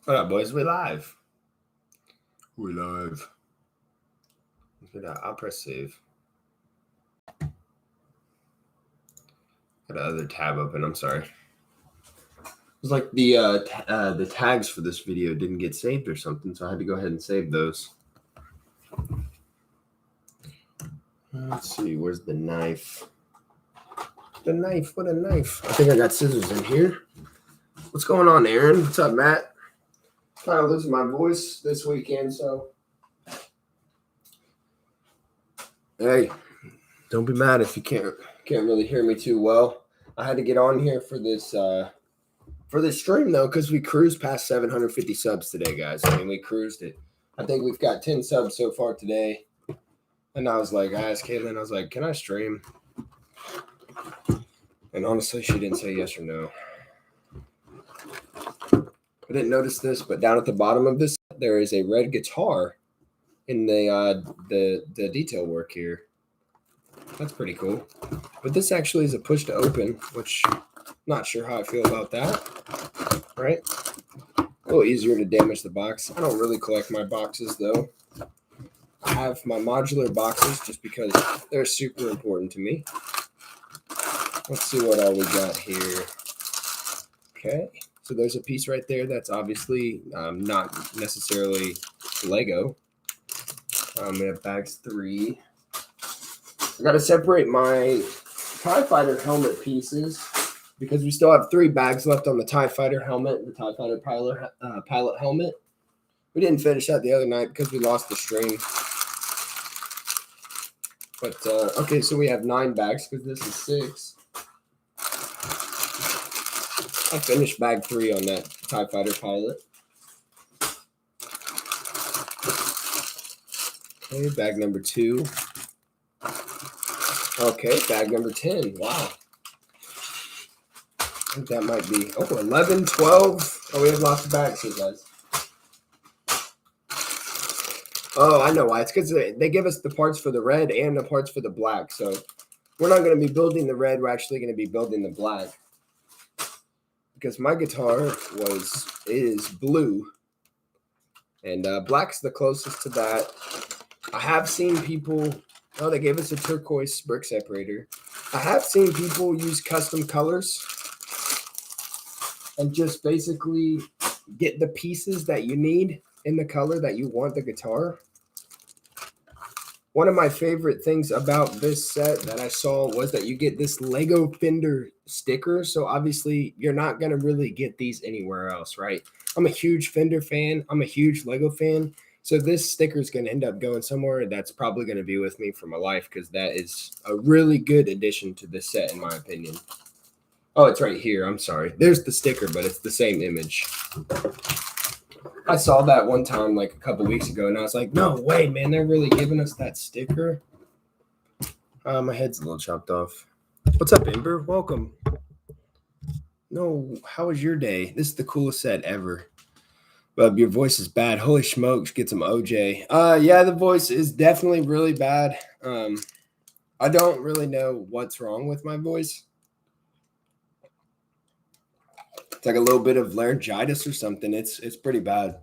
What up, boys? We live. We live. I'll press save. Got another tab open. I'm sorry. It's like the tags for this video didn't get saved or something, so I had to go ahead and save those. Let's see. Where's the knife? The knife. What a knife! I think I got scissors in here. What's going on, Aaron? What's up, Matt? Kind of losing my voice this weekend, so hey, don't be mad if you can't really hear me too well. I had to get on here for this stream though, because we cruised past 750 subs today, guys. I mean, we cruised it. I think we've got 10 subs so far today. And I was like, I asked Caitlin, I was like, can I stream? And honestly, she didn't say yes or no. I didn't notice this, but down at the bottom of this, there is a red guitar in the detail work here. That's pretty cool. But this actually is a push to open, which I'm not sure how I feel about that. Right? A little easier to damage the box. I don't really collect my boxes though. I have my modular boxes just because they're super important to me. Let's see what all we got here. Okay. So there's a piece right there that's obviously not necessarily Lego. We have bags 3. I got to separate my TIE Fighter helmet pieces because we still have 3 bags left on the TIE Fighter helmet, the TIE Fighter pilot helmet. We didn't finish that the other night because we lost the string. But, okay, so we have 9 bags because this is 6. I finished bag 3 on that TIE Fighter pilot. Okay, bag number 2. Okay, bag number 10. Wow. I think that might be, 11, 12. Oh, we have lots of bags here, guys. Oh, I know why. It's because they give us the parts for the red and the parts for the black. So we're not going to be building the red. We're actually going to be building the black. Because my guitar is blue. And black's the closest to that. I have seen people... Oh, they gave us a turquoise brick separator. I have seen people use custom colors and just basically get the pieces that you need in the color that you want the guitar. One of my favorite things about this set that I saw was that you get this Lego Fender sticker. So obviously you're not going to really get these anywhere else, right? I'm a huge Fender fan. I'm a huge Lego fan. So this sticker is going to end up going somewhere that's probably going to be with me for my life because that is a really good addition to this set, in my opinion. Oh, it's right here. I'm sorry. There's the sticker, but it's the same image. I saw that one time like a couple weeks ago, and I was like, no way, man. They're really giving us that sticker. My head's a little chopped off. What's up, Ember? Welcome. No, how was your day? This is the coolest set ever. But your voice is bad. Holy smokes, get some OJ. Yeah, the voice is definitely really bad. I don't really know what's wrong with my voice. It's like a little bit of laryngitis or something. It's pretty bad.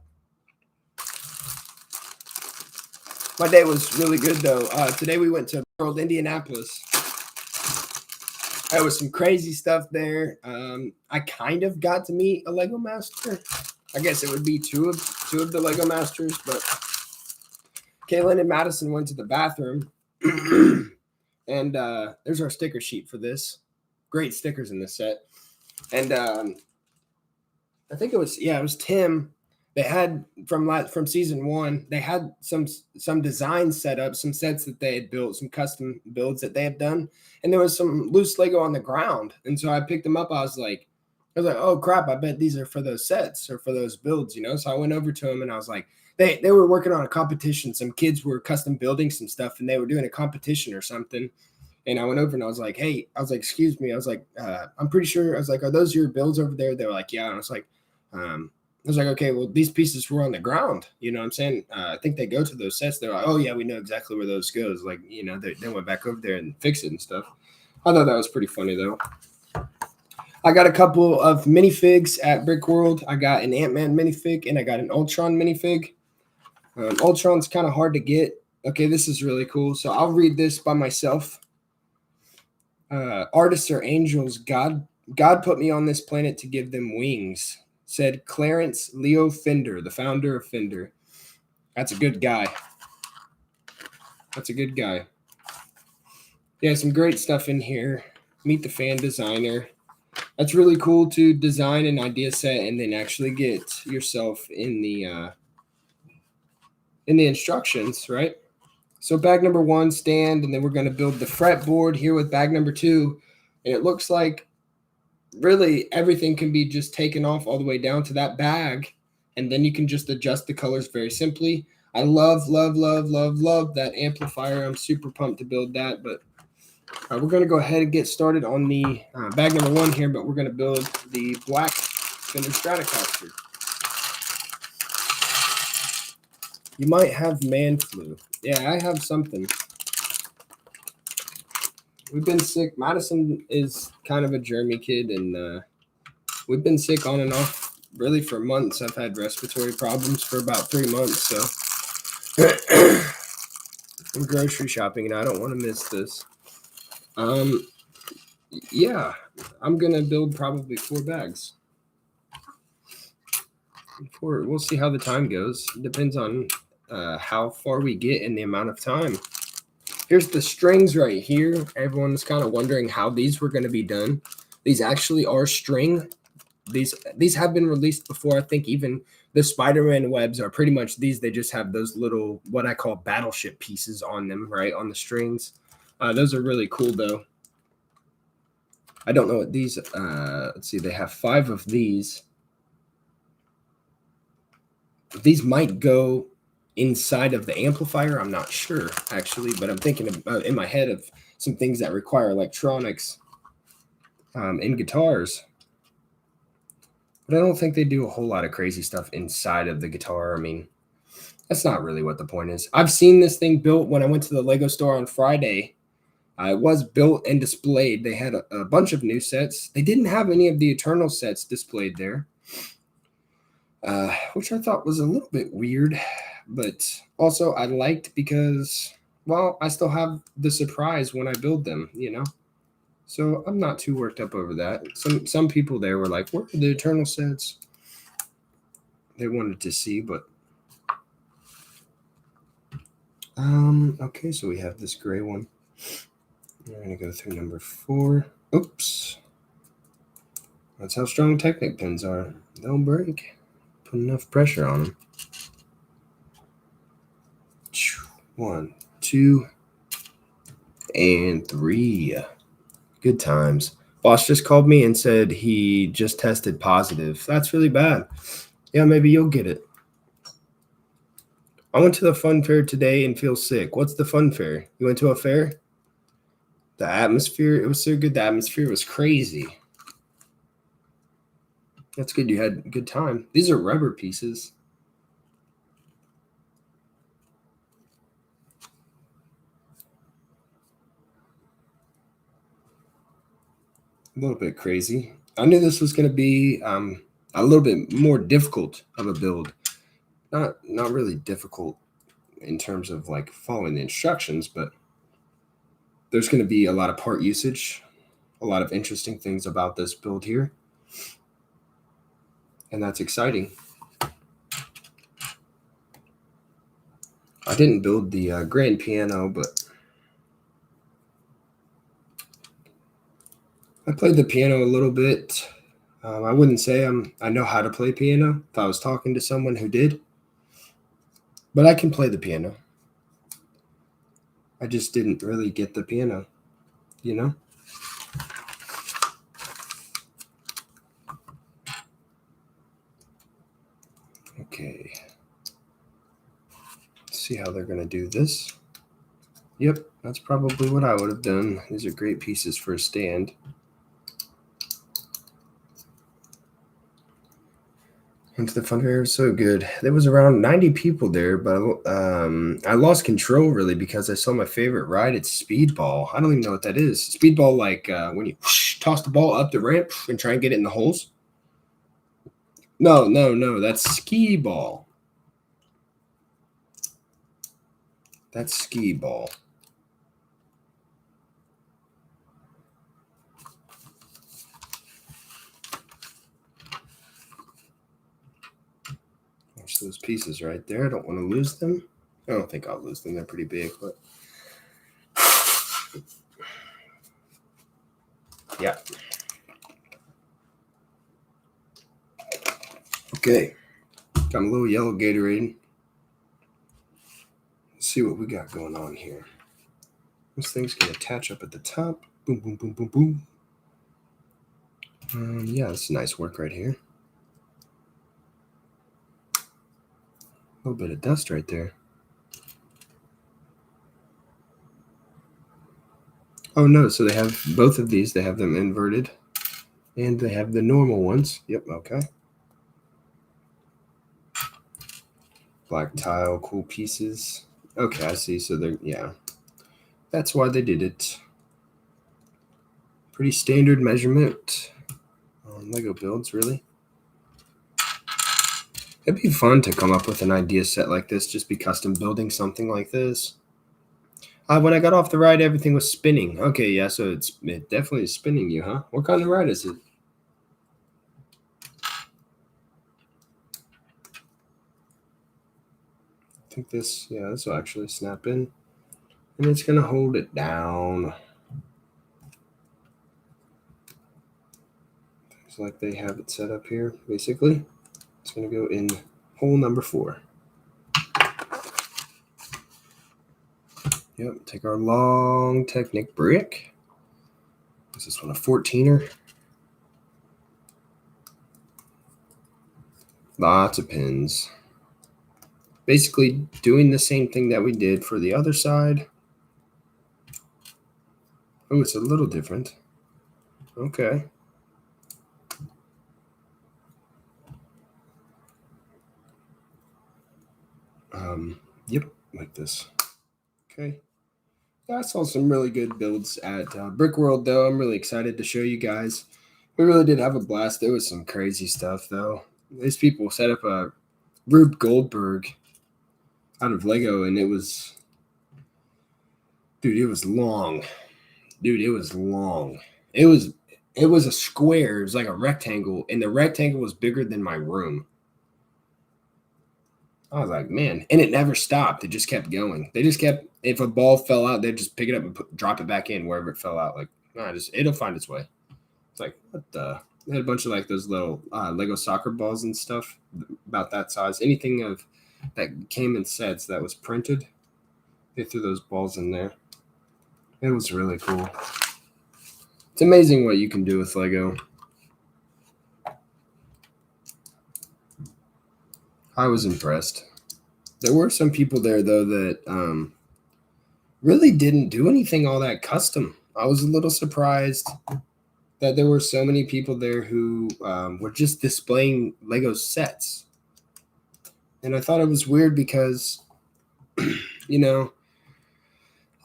My day was really good though. Today we went to World Indianapolis. There was some crazy stuff there. I kind of got to meet a Lego master. I guess it would be two of the Lego masters, but Kaylin and Madison went to the bathroom. And there's our sticker sheet for this. Great stickers in this set. And I think it was Tim. They had from season 1, they had some designs set up, some sets that they had built, some custom builds that they had done, and there was some loose Lego on the ground. And so I picked them up. I was like, oh crap, I bet these are for those sets or for those builds, you know? So I went over to them and I was like, they were working on a competition. Some kids were custom building some stuff and they were doing a competition or something. And I went over and I was like, hey, excuse me. I was like, I'm pretty sure. I was like, are those your builds over there? They were like, yeah. And I was like, okay, well, these pieces were on the ground. You know what I'm saying? I think they go to those sets. They're like, oh yeah, we know exactly where those goes. Like, you know, they went back over there and fixed it and stuff. I thought that was pretty funny though. I got a couple of minifigs at Brick World. I got an Ant-Man minifig and I got an Ultron minifig. Ultron's kind of hard to get. Okay, this is really cool. So I'll read this by myself. Artists are angels. God put me on this planet to give them wings, said Clarence Leo Fender, the founder of Fender. That's a good guy. That's a good guy. Yeah, some great stuff in here. Meet the fan designer. That's really cool to design an idea set and then actually get yourself in the instructions, right? So bag number 1, stand, and then we're going to build the fretboard here with bag number 2. And it looks like really everything can be just taken off all the way down to that bag. And then you can just adjust the colors very simply. I love that amplifier. I'm super pumped to build that. But we're going to go ahead and get started on the bag number 1 here. But we're going to build the black Fender Stratocaster. You might have man flu. Yeah, I have something. We've been sick. Madison is kind of a germy kid, and we've been sick on and off really for months. I've had respiratory problems for about 3 months, so I'm grocery shopping, and I don't want to miss this. Yeah, I'm going to build probably 4 bags. We'll see how the time goes. It depends on how far we get in the amount of time. Here's the strings right here. Everyone's kind of wondering how these were going to be done. These actually are string. These have been released before. I think even the Spider-Man webs are pretty much these. They just have those little, what I call battleship pieces on them, right, on the strings. Those are really cool, though. I don't know what these, let's see, they have 5 of these. These might go inside of the amplifier. I'm not sure, actually, but I'm thinking about in my head of some things that require electronics in guitars. But I don't think they do a whole lot of crazy stuff inside of the guitar. I mean, that's not really what the point is. I've seen this thing built when I went to the Lego store on Friday. It was built and displayed. They had a bunch of new sets. They didn't have any of the Eternal sets displayed there. Which I thought was a little bit weird, but also I liked because, well, I still have the surprise when I build them, you know? So I'm not too worked up over that. Some people there were like, where are the Eternal sets? They wanted to see, but okay, so we have this gray one. We're going to go through number 4. Oops. That's how strong Technic pins are. They'll break. Put enough pressure on them. 1, 2, and 3. Good times. Boss just called me and said he just tested positive. That's really bad. Yeah, maybe you'll get it. I went to the fun fair today and feel sick. What's the fun fair? You went to a fair? The atmosphere, it was so good. The atmosphere was crazy. That's good. You had a good time. These are rubber pieces. A little bit crazy. I knew this was going to be a little bit more difficult of a build. Not really difficult in terms of like following the instructions, but there's going to be a lot of part usage, a lot of interesting things about this build here. And that's exciting. I didn't build the grand piano, but I played the piano a little bit. I wouldn't say I know how to play piano if I was talking to someone who did, but I can play the piano. I just didn't really get the piano, you know? Okay. Let's see how they're going to do this. Yep, that's probably what I would have done. These are great pieces for a stand. Into the fun fair was so good. There was around 90 people there, but I lost control really because I saw my favorite ride. It's speedball. I don't even know what that is. Speedball, like when you whoosh, toss the ball up the ramp and try and get it in the holes? No. That's skee ball. That's skee ball. There's those pieces right there. I don't want to lose them. I don't think I'll lose them. They're pretty big, but yeah. Okay. Got a little yellow Gatorade. Let's see what we got going on here. This thing's going to attach up at the top. Boom, boom, boom, boom, boom. Yeah, that's nice work right here. A little bit of dust right there. Oh, no, so they have both of these. They have them inverted, and they have the normal ones. Yep, okay. Black tile, cool pieces. Okay, I see. So they're, yeah, that's why they did it. Pretty standard measurement on Lego builds, really. It'd be fun to come up with an idea set like this, just be custom building something like this. When I got off the ride, everything was spinning. Okay, yeah, so it definitely is spinning you, huh? What kind of ride is it? I think this will actually snap in. And it's going to hold it down. Looks like they have it set up here, basically. It's going to go in hole number 4. Yep, take our long Technic brick. Is this one a 14er? Lots of pins. Basically doing the same thing that we did for the other side. Oh, it's a little different. Okay. Yep, like this. Okay. I saw some really good builds at Brick World, though. I'm really excited to show you guys. We really did have a blast. There was some crazy stuff, though. These people set up a Rube Goldberg out of Lego, and it was, dude, it was long. Dude, it was long. It was a square. It was like a rectangle, and the rectangle was bigger than my room. I was like, man, and it never stopped. It just kept going. They just kept, if a ball fell out, they'd just pick it up and drop it back in wherever it fell out. Like, it'll find its way. It's like, what the? They had a bunch of like those little Lego soccer balls and stuff about that size. Anything of that came in sets that was printed, they threw those balls in there. It was really cool. It's amazing what you can do with Lego. I was impressed. There were some people there, though, that really didn't do anything all that custom. I was a little surprised that there were so many people there who were just displaying Lego sets. And I thought it was weird because, you know,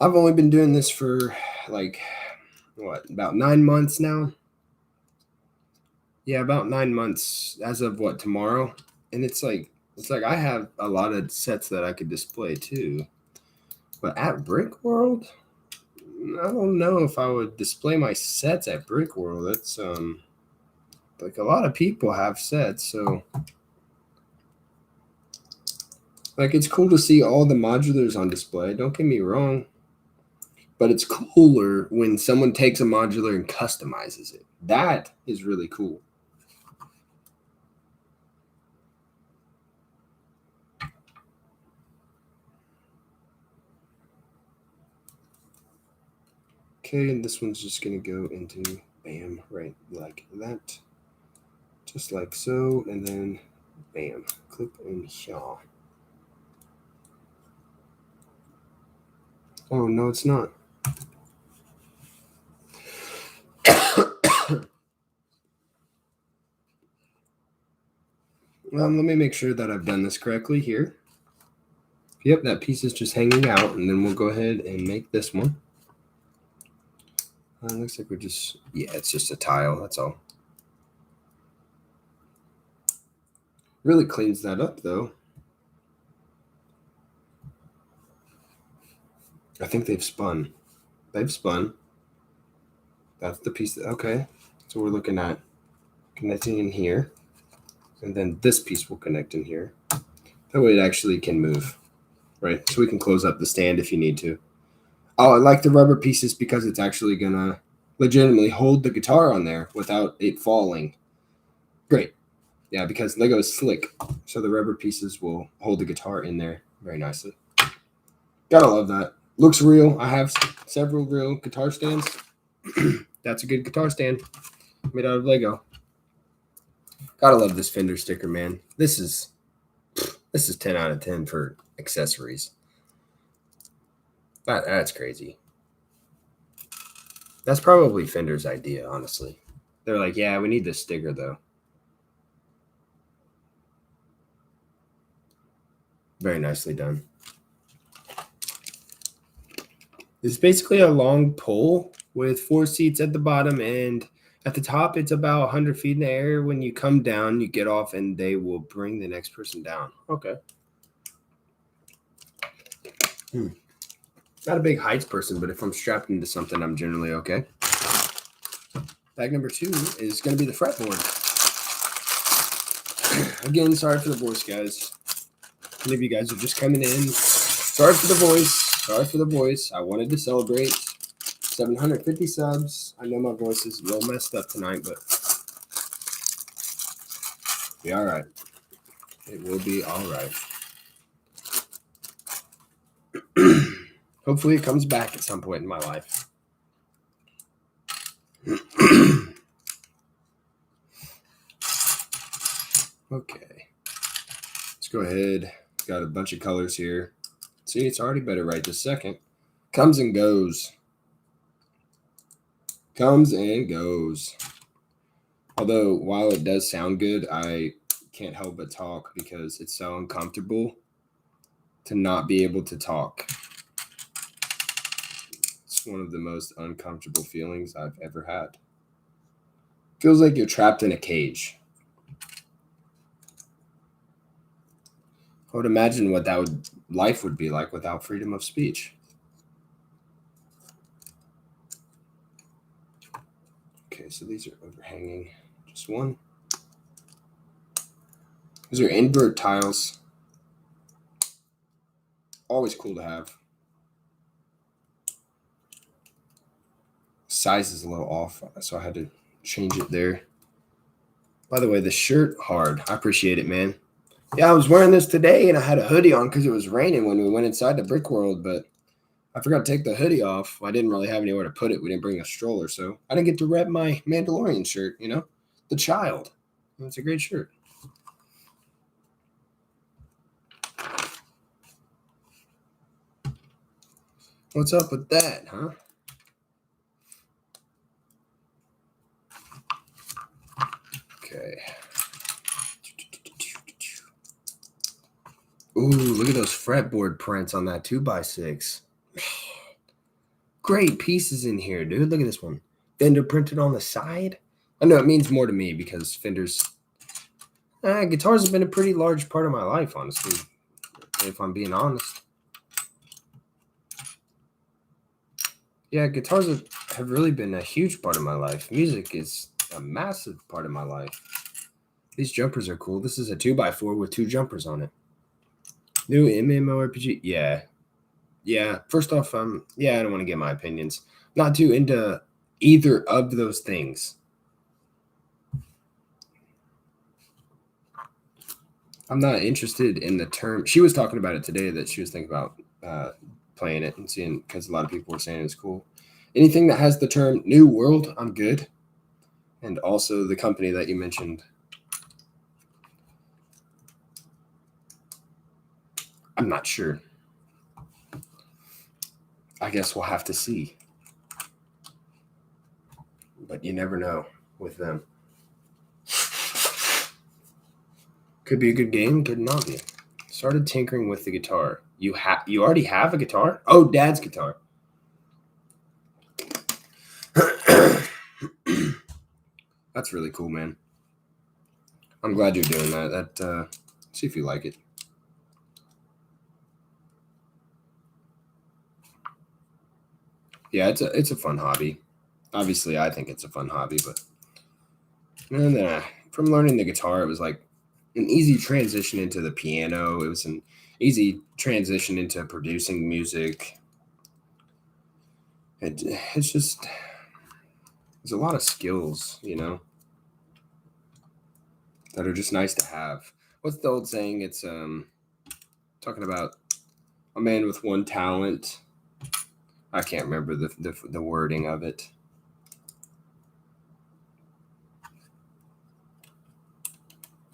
I've only been doing this for like, about 9 months now? Yeah, about 9 months as of tomorrow? And it's like I have a lot of sets that I could display too. But at Brick World, I don't know if I would display my sets at Brick World. That's like a lot of people have sets, so like it's cool to see all the modulars on display. Don't get me wrong. But it's cooler when someone takes a modular and customizes it. That is really cool. Okay, and this one's just going to go into bam, right like that. Just like so, and then bam, clip and yaw. Oh, no, it's not. Let me make sure that I've done this correctly here. Yep, that piece is just hanging out, and then we'll go ahead and make this one. It looks like we're just, yeah, it's just a tile. That's all. Really cleans that up, though. I think they've spun. They've spun. That's the piece. Okay. So we're looking at connecting in here. And then this piece will connect in here. That way it actually can move, right? So we can close up the stand if you need to. Oh, I like the rubber pieces because it's actually going to legitimately hold the guitar on there without it falling. Great. Yeah, because Lego is slick. So the rubber pieces will hold the guitar in there very nicely. Gotta love that. Looks real. I have several real guitar stands. That's a good guitar stand made out of Lego. Gotta love this Fender sticker, man. This is 10 out of 10 for accessories. That's crazy. That's probably Fender's idea, honestly. They're like, yeah, we need this sticker, though. Very nicely done. It's basically a long pole with 4 seats at the bottom, and at the top, it's about 100 feet in the air. When you come down, you get off, and they will bring the next person down. Okay. Not a big heights person, but if I'm strapped into something, I'm generally okay. Bag number 2 is going to be the fretboard. Again, sorry for the voice, guys. Many of you guys are just coming in. Sorry for the voice. Sorry for the voice. I wanted to celebrate 750 subs. I know my voice is a little messed up tonight, but be all right. It will be all right. Hopefully it comes back at some point in my life. Okay. Let's go ahead. Got a bunch of colors here. See, it's already better right this second. Comes and goes. Comes and goes. Although, while it does sound good, I can't help but talk because it's so uncomfortable to not be able to talk. It's one of the most uncomfortable feelings I've ever had. Feels like you're trapped in a cage. I would imagine what life would be like without freedom of speech. Okay, so these are overhanging. Just one. These are invert tiles. Always cool to have. Size is a little off, so I had to change it there. By the way, the shirt, hard. I appreciate it, man. Yeah, I was wearing this today, and I had a hoodie on because it was raining when we went inside the brick world, but I forgot to take the hoodie off. I didn't really have anywhere to put it. We didn't bring a stroller, so I didn't get to rep my Mandalorian shirt, you know? The child. It's a great shirt. What's up with that, huh? Okay. Ooh, look at those fretboard prints on that 2x6. Great pieces in here, dude. Look at this one. Fender printed on the side. I know it means more to me because Fender's guitars have been a pretty large part of my life, honestly, if I'm being honest. Yeah, guitars have really been a huge part of my life. Music is a massive part of my life. These jumpers are cool. This is a 2x4 with 2 jumpers on it. New MMORPG. Yeah. First off, I don't want to get my opinions. Not too into either of those things. I'm not interested in the term. She was talking about it today that she was thinking about playing it and seeing, because a lot of people were saying it's cool. Anything that has the term New World, I'm good. And also the company that you mentioned. I'm not sure. I guess we'll have to see. But you never know with them. Could be a good game, could not be. Started tinkering with the guitar. You already have a guitar? Oh, Dad's guitar. That's really cool, man. I'm glad you're doing that. See if you like it. Yeah, it's a fun hobby. Obviously, I think it's a fun hobby, but from learning the guitar, it was like an easy transition into the piano. It was an easy transition into producing music. It's just there's a lot of skills, that are just nice to have. What's the old saying? It's talking about a man with one talent. I can't remember the wording of it.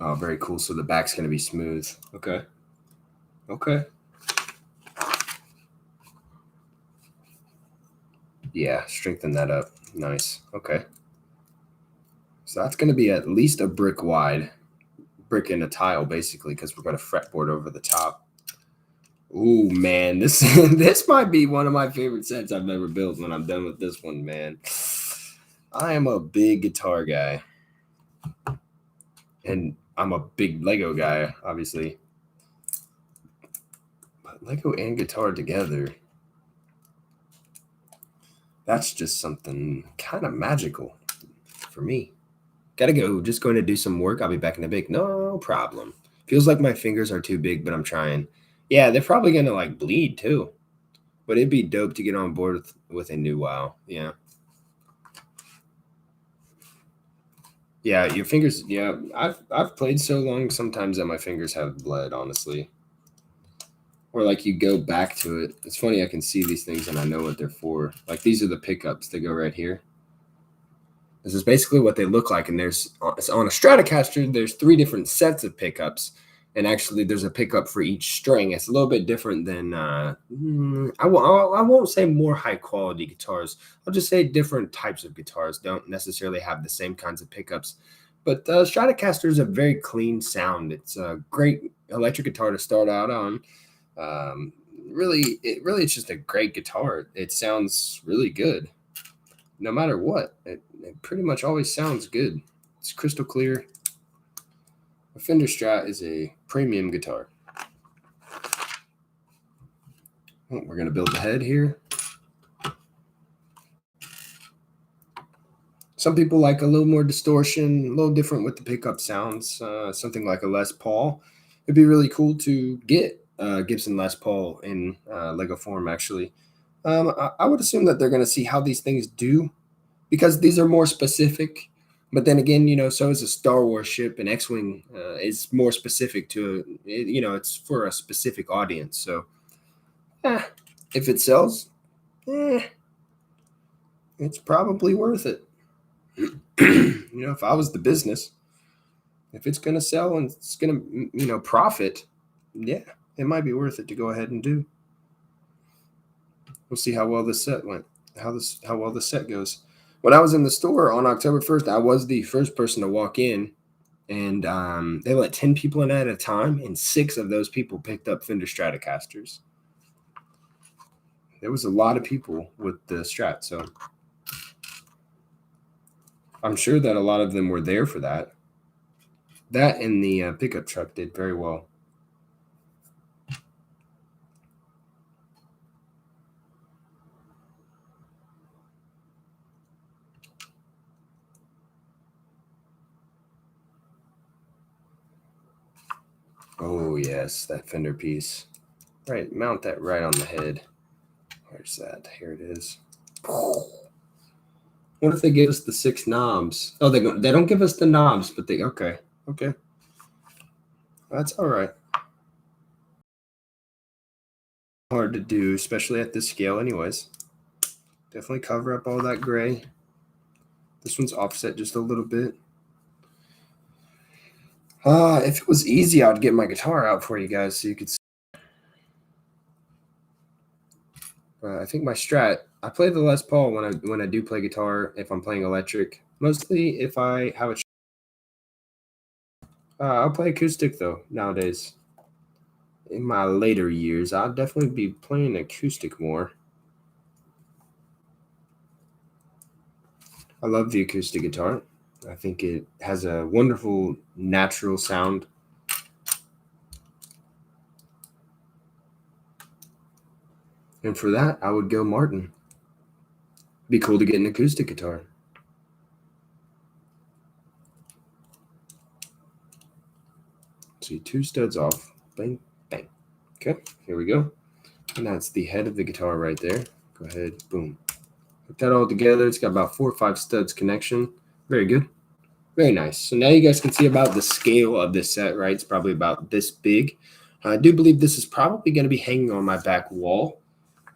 Oh, very cool. So the back's going to be smooth. Okay. Okay. Yeah, strengthen that up. Nice. Okay. So that's going to be at least a brick wide, brick and a tile, basically, because we're going to fretboard over the top. Ooh, man, this this might be one of my favorite sets I've ever built when I'm done with this one, man. I am a big guitar guy. And I'm a big Lego guy, obviously. But Lego and guitar together, that's just something kind of magical for me. Gotta go. Just going to do some work. I'll be back in a bit. No problem. Feels like my fingers are too big, but I'm trying. Yeah, they're probably going to like bleed too. But it'd be dope to get on board with a new WoW. Yeah. Yeah, your fingers. Yeah, I've played so long sometimes that my fingers have bled, honestly. Or like you go back to it. It's funny, I can see these things and I know what they're for. Like these are the pickups that go right here. This is basically what they look like. And it's on a Stratocaster, there's 3 different sets of pickups. And actually, there's a pickup for each string. It's a little bit different than, I won't say more high quality guitars. I'll just say different types of guitars don't necessarily have the same kinds of pickups. But Stratocaster is a very clean sound. It's a great electric guitar to start out on. It's just a great guitar. It sounds really good no matter what. It pretty much always sounds good. It's crystal clear. A Fender Strat is a premium guitar. We're going to build the head here. Some people like a little more distortion, a little different with the pickup sounds, something like a Les Paul. It'd be really cool to get Gibson Les Paul in Lego form, actually. I would assume that they're going to see how these things do because these are more specific. But then again, so is a Star Wars ship, and X-Wing is more specific to, it's for a specific audience. So if it sells, it's probably worth it. If I was the business, if it's going to sell and it's going to, profit, yeah, it might be worth it to go ahead and do. We'll see how well this set went, how well the set goes. When I was in the store on October 1st, I was the first person to walk in, and they let 10 people in at a time, and 6 of those people picked up Fender Stratocasters. There was a lot of people with the Strat, so I'm sure that a lot of them were there for that. That and the pickup truck did very well. Oh, yes, that Fender piece. Right, mount that right on the head. Where's that? Here it is. What if they give us the 6 knobs? Oh, they don't give us the knobs, but okay. That's all right. Hard to do, especially at this scale anyways. Definitely cover up all that gray. This one's offset just a little bit. If it was easy, I'd get my guitar out for you guys so you could see. I think my Strat, I play the Les Paul when I do play guitar, if I'm playing electric. Mostly if I have a I'll play acoustic though nowadays. In my later years, I'll definitely be playing acoustic more. I love the acoustic guitar. I think it has a wonderful natural sound. And for that, I would go Martin. Be cool to get an acoustic guitar. See, 2 studs off. Bang, bang. Okay, here we go. And that's the head of the guitar right there. Go ahead, boom. Put that all together. It's got about 4 or 5 studs connection. Very good. Very nice. So now you guys can see about the scale of this set, right? It's probably about this big. I do believe this is probably going to be hanging on my back wall.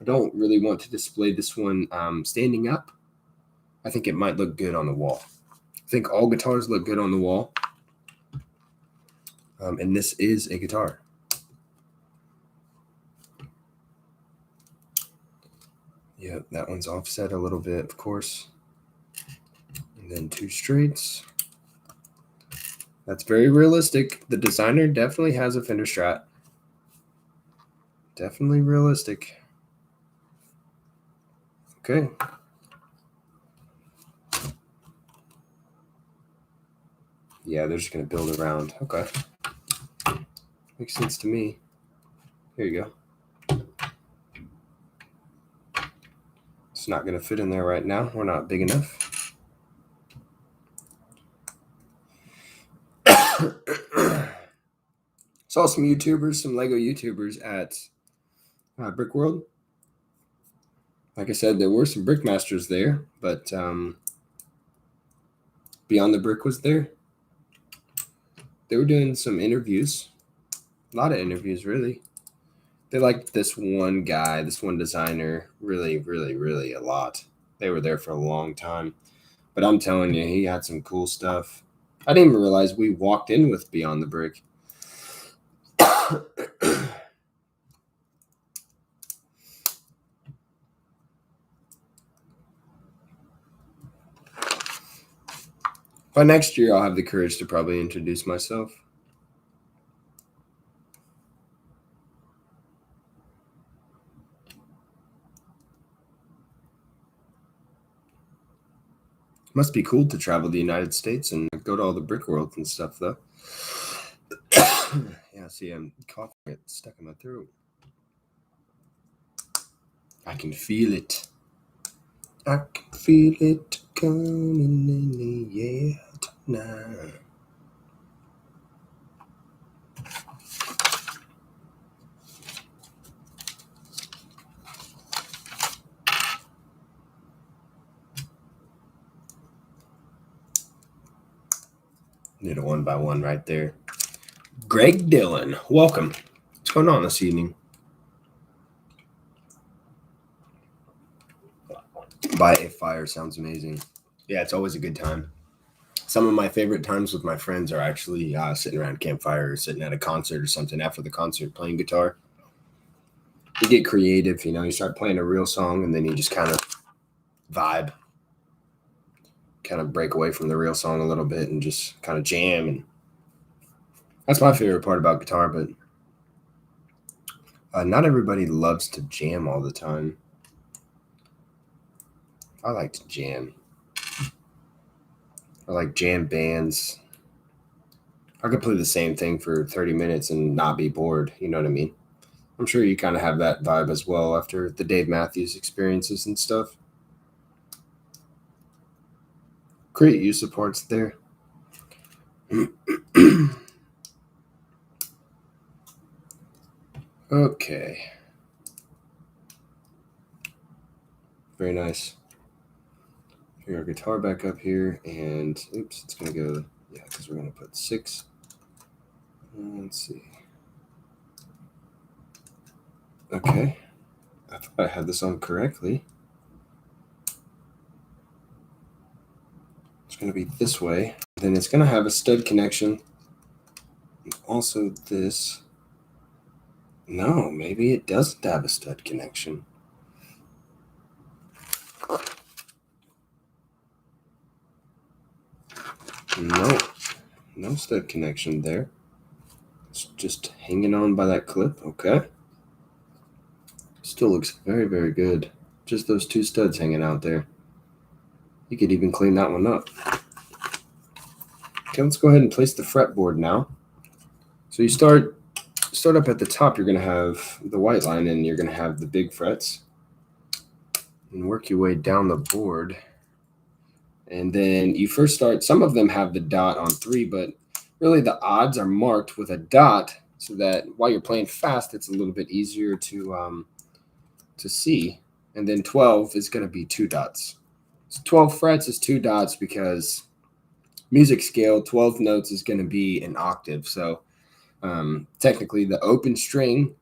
I don't really want to display this one standing up. I think it might look good on the wall. I think all guitars look good on the wall. And this is a guitar. Yeah, that one's offset a little bit, of course. And then 2 straights. That's very realistic. The designer definitely has a Fender Strat. Definitely realistic. Okay. Yeah, they're just going to build around. Okay. Makes sense to me. Here you go. It's not going to fit in there right now. We're not big enough. Saw some YouTubers, some Lego YouTubers at Brick World. Like I said, there were some Brickmasters there, but Beyond the Brick was there. They were doing some interviews. A lot of interviews, really. They liked this one guy, this one designer, really, really, really a lot. They were there for a long time. But I'm telling you, he had some cool stuff. I didn't even realize we walked in with Beyond the Brick. By next year, I'll have the courage to probably introduce myself. Must be cool to travel the United States and go to all the brick worlds and stuff, though. Yeah, see, I'm coughing. It's stuck in my throat. I can feel it. I can feel it coming in the air tonight. Need a 1x1 right there. Greg Dillon, welcome. What's going on this evening? By a fire sounds amazing. Yeah, it's always a good time. Some of my favorite times with my friends are actually sitting around a campfire or sitting at a concert or something after the concert playing guitar. You get creative, you know, you start playing a real song and then you just kind of vibe, kind of break away from the real song a little bit and just kind of jam. And that's my favorite part about guitar, but not everybody loves to jam all the time. I like to jam. I like jam bands. I could play the same thing for 30 minutes and not be bored. You know what I mean? I'm sure you kind of have that vibe as well after the Dave Matthews experiences and stuff. Great use of parts there. Okay. Very nice. Bring our guitar back up here, and oops, it's going to go, yeah, because we're going to put 6. Let's see. Okay. I thought I had this on correctly. It's going to be this way. Then it's going to have a stud connection. Also this. No, maybe it doesn't have a stud connection. No stud connection there. It's just hanging on by that clip. Okay. Still looks very, very good. Just those 2 studs hanging out there. You could even clean that one up. Okay, let's go ahead and place the fretboard now. So you start up at the top. You're going to have the white line, and you're going to have the big frets, and work your way down the board. And then you first start. Some of them have the dot on 3, but really the odds are marked with a dot, so that while you're playing fast, it's a little bit easier to see. And then 12 is going to be 2 dots. So 12 frets is 2 dots because music scale 12 notes is going to be an octave. So technically the open string,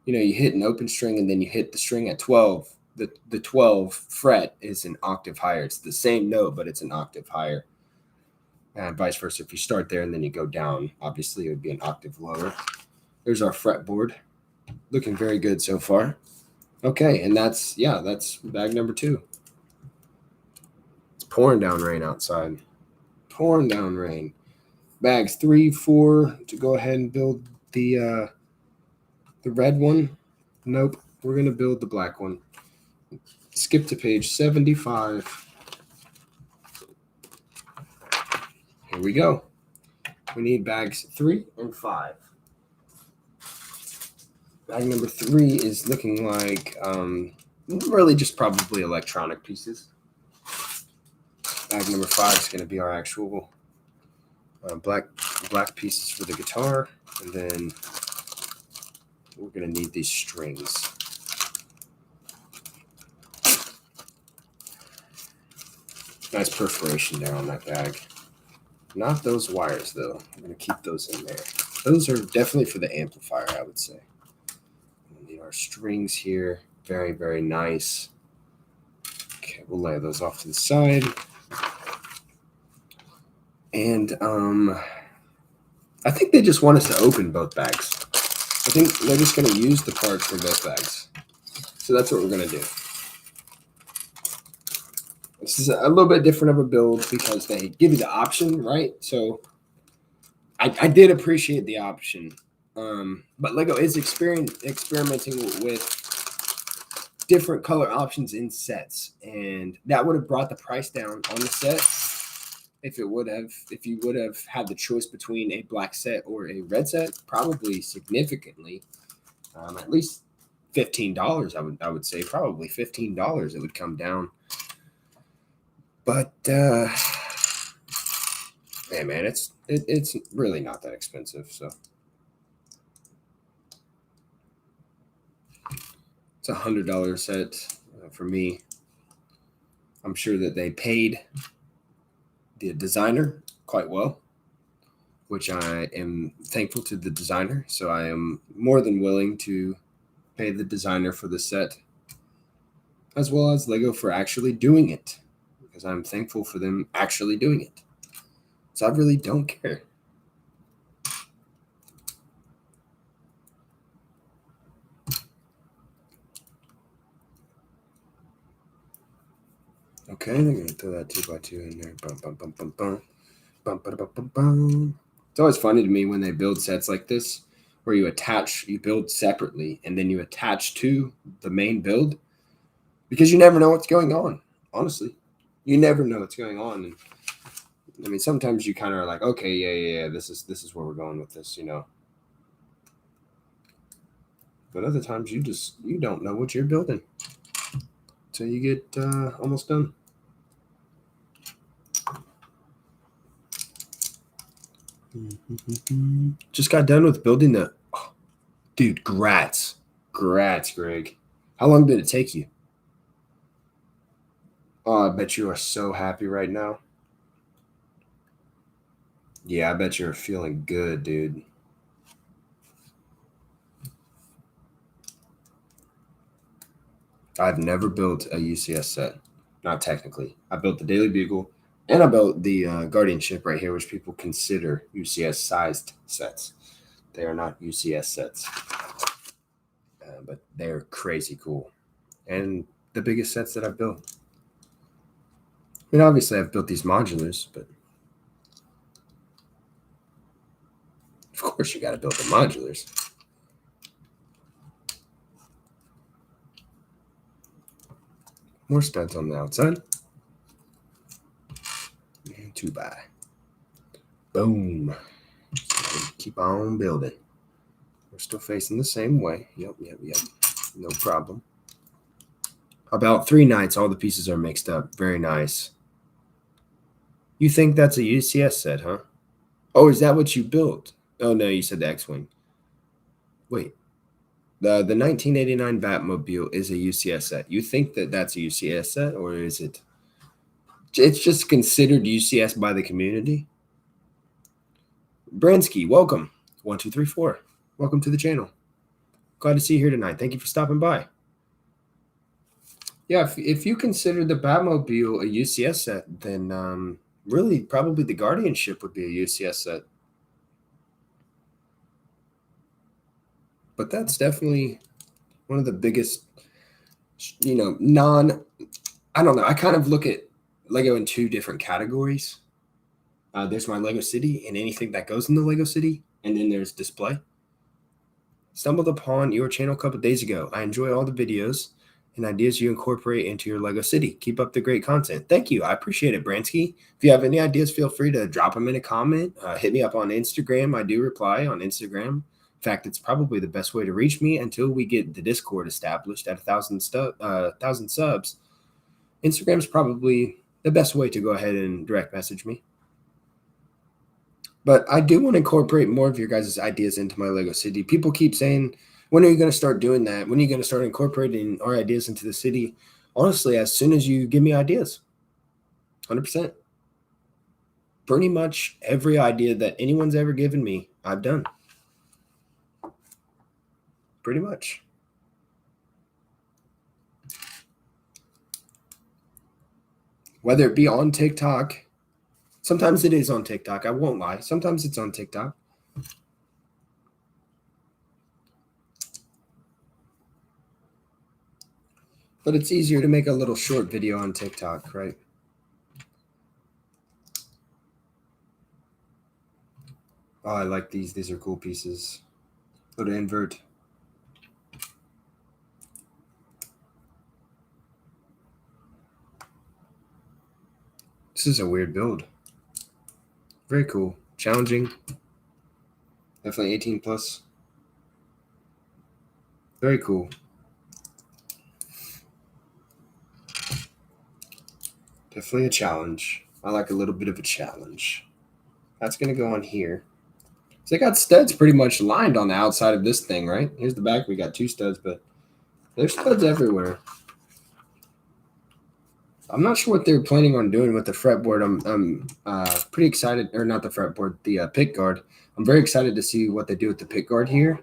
you hit an open string and then you hit the string at 12. The 12 fret is an octave higher. It's the same note, but it's an octave higher. And vice versa. If you start there and then you go down, obviously it would be an octave lower. There's our fretboard. Looking very good so far. Okay, and that's bag number 2. It's pouring down rain outside. Pouring down rain. Bags 3, 4 to go ahead and build the red one. Nope, we're gonna build the black one. Skip to page 75. Here we go. We need bags 3 and 5. Bag number 3 is looking like really just probably electronic pieces. Bag number 5 is going to be our actual black pieces for the guitar, and then we're going to need these strings. Nice perforation there on that bag. Not those wires though. I'm going to keep those in there. Those are definitely for the amplifier, I would say. We need our strings here. Very, very nice. Okay, we'll lay those off to the side. And I think they just want us to open both bags. I think they're just going to use the parts for both bags. So that's what we're going to do. This is a little bit different of a build because they give you the option, right? So I did appreciate the option. But Lego is experimenting with different color options in sets. And that would have brought the price down on the set if you would have had the choice between a black set or a red set, probably significantly. At least $15, I would say. Probably $15 it would come down. But yeah, man, it's really not that expensive. So it's $100 set for me. I'm sure that they paid the designer quite well, which I am thankful to the designer. So I am more than willing to pay the designer for the set, as well as Lego for actually doing it, because I'm thankful for them actually doing it. So I really don't care. Okay, I'm going to throw that 2x2 in there. Bum, bum, bum, bum, bum. Bum, ba, bum, bum, bum. It's always funny to me when they build sets like this, where you build separately, and then you attach to the main build, because you never know what's going on. Honestly, you never know what's going on. And I mean, sometimes you kind of are like, okay, yeah, this is where we're going with this, But other times you don't know what you're building until you get almost done. Just got done with building dude, grats, Greg. How long did it take you? Oh, I bet you are so happy right now. Yeah, I bet you're feeling good, dude. I've never built a UCS set. Not technically. I built the Daily Bugle, and I built the Guardianship right here, which people consider UCS-sized sets. They are not UCS sets. But they're crazy cool. And the biggest sets that I've built. I mean, obviously, I've built these modulars, but of course you got to build the modulars. More studs on the outside. And 2x. Boom. Keep on building. We're still facing the same way. Yep. No problem. About 3 nights, all the pieces are mixed up. Very nice. You think that's a UCS set, huh? Oh, is that what you built? Oh, no, you said the X-Wing. Wait. The 1989 Batmobile is a UCS set. You think that that's a UCS set, or is it? It's just considered UCS by the community. Bransky, welcome. 1, 2, 3, 4. Welcome to the channel. Glad to see you here tonight. Thank you for stopping by. Yeah, if you consider the Batmobile a UCS set, then really probably the Guardianship would be a UCS set. But that's definitely one of the biggest, I don't know. I kind of look at Lego in 2 different categories. There's my Lego City and anything that goes in the Lego City, and then there's display. Stumbled upon your channel a couple days ago. I enjoy all the videos and ideas you incorporate into your Lego City. Keep up the great content. Thank you. I appreciate it, Bransky. If you have any ideas, feel free to drop them in a comment. Hit me up on Instagram. I do reply on Instagram. In fact, it's probably the best way to reach me until we get the Discord established at 1,000 subs. Instagram's probably the best way to go ahead and direct message me. But I do want to incorporate more of your guys' ideas into my Lego City. People keep saying, when are you going to start doing that? When are you going to start incorporating our ideas into the city? Honestly, as soon as you give me ideas, 100%. Pretty much every idea that anyone's ever given me, I've done. Pretty much. Whether it be on TikTok, sometimes it is on TikTok. I won't lie. Sometimes it's on TikTok. But it's easier to make a little short video on TikTok, right? Oh, I like these. These are cool pieces. Go to invert. This is a weird build. Very cool. Challenging. Definitely 18 plus. Very cool. Definitely a challenge. I like a little bit of a challenge. That's going to go on here. So they got studs pretty much lined on the outside of this thing, right? Here's the back. We got 2 studs, but there's studs everywhere. I'm not sure what they're planning on doing with the fretboard. I'm pretty excited, or not the fretboard, the pick guard. I'm very excited to see what they do with the pick guard here.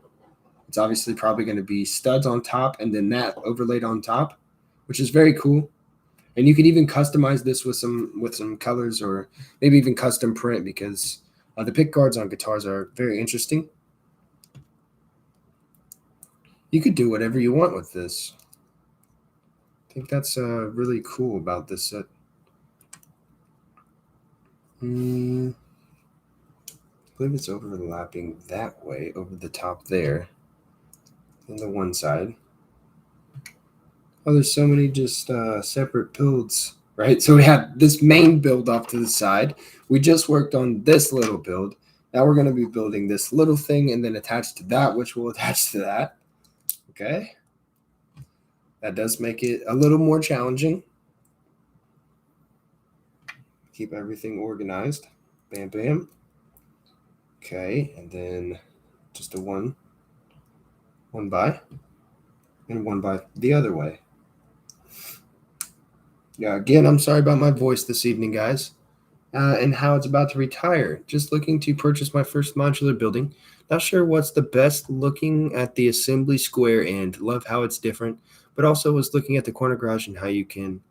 It's obviously probably going to be studs on top and then that overlaid on top, which is very cool. And you can even customize this with some colors, or maybe even custom print, because the pick guards on guitars are very interesting. You could do whatever you want with this. I think that's really cool about this set. I believe it's overlapping that way over the top there on the one side. Oh, there's so many just separate builds, right? So we have this main build off to the side. We just worked on this little build. Now we're going to be building this little thing and then attached to that, which will attach to that. Okay. That does make it a little more challenging. Keep everything organized. Bam, bam. Okay, and then just a one by, and one by the other way. Yeah, again, I'm sorry about my voice this evening, guys, and how it's about to retire. Just looking to purchase my first modular building. Not sure what's the best, looking at the assembly square and love how it's different, but also was looking at the corner garage and how you can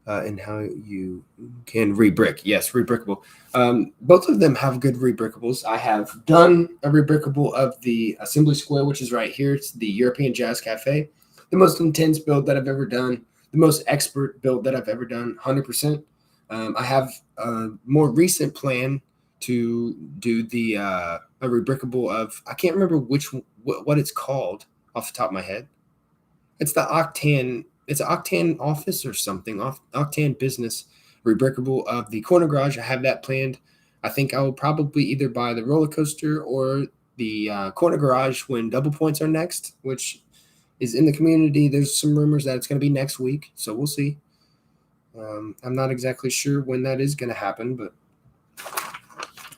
rebrick. Yes, rebrickable. Both of them have good rebrickables. I have done a rebrickable of the assembly square, which is right here. It's the European Jazz Cafe. The most intense build that I've ever done. The most expert build that I've ever done, 100%. I have a more recent plan to do the a rebrickable of, I can't remember what it's called off the top of my head. It's the Octane. It's Octane Office or something. Octane Business rebrickable of the corner garage. I have that planned. I think I will probably either buy the roller coaster or the corner garage when double points are next, which is in the community. There's some rumors that it's going to be next week, so we'll see. I'm not exactly sure when that is going to happen, but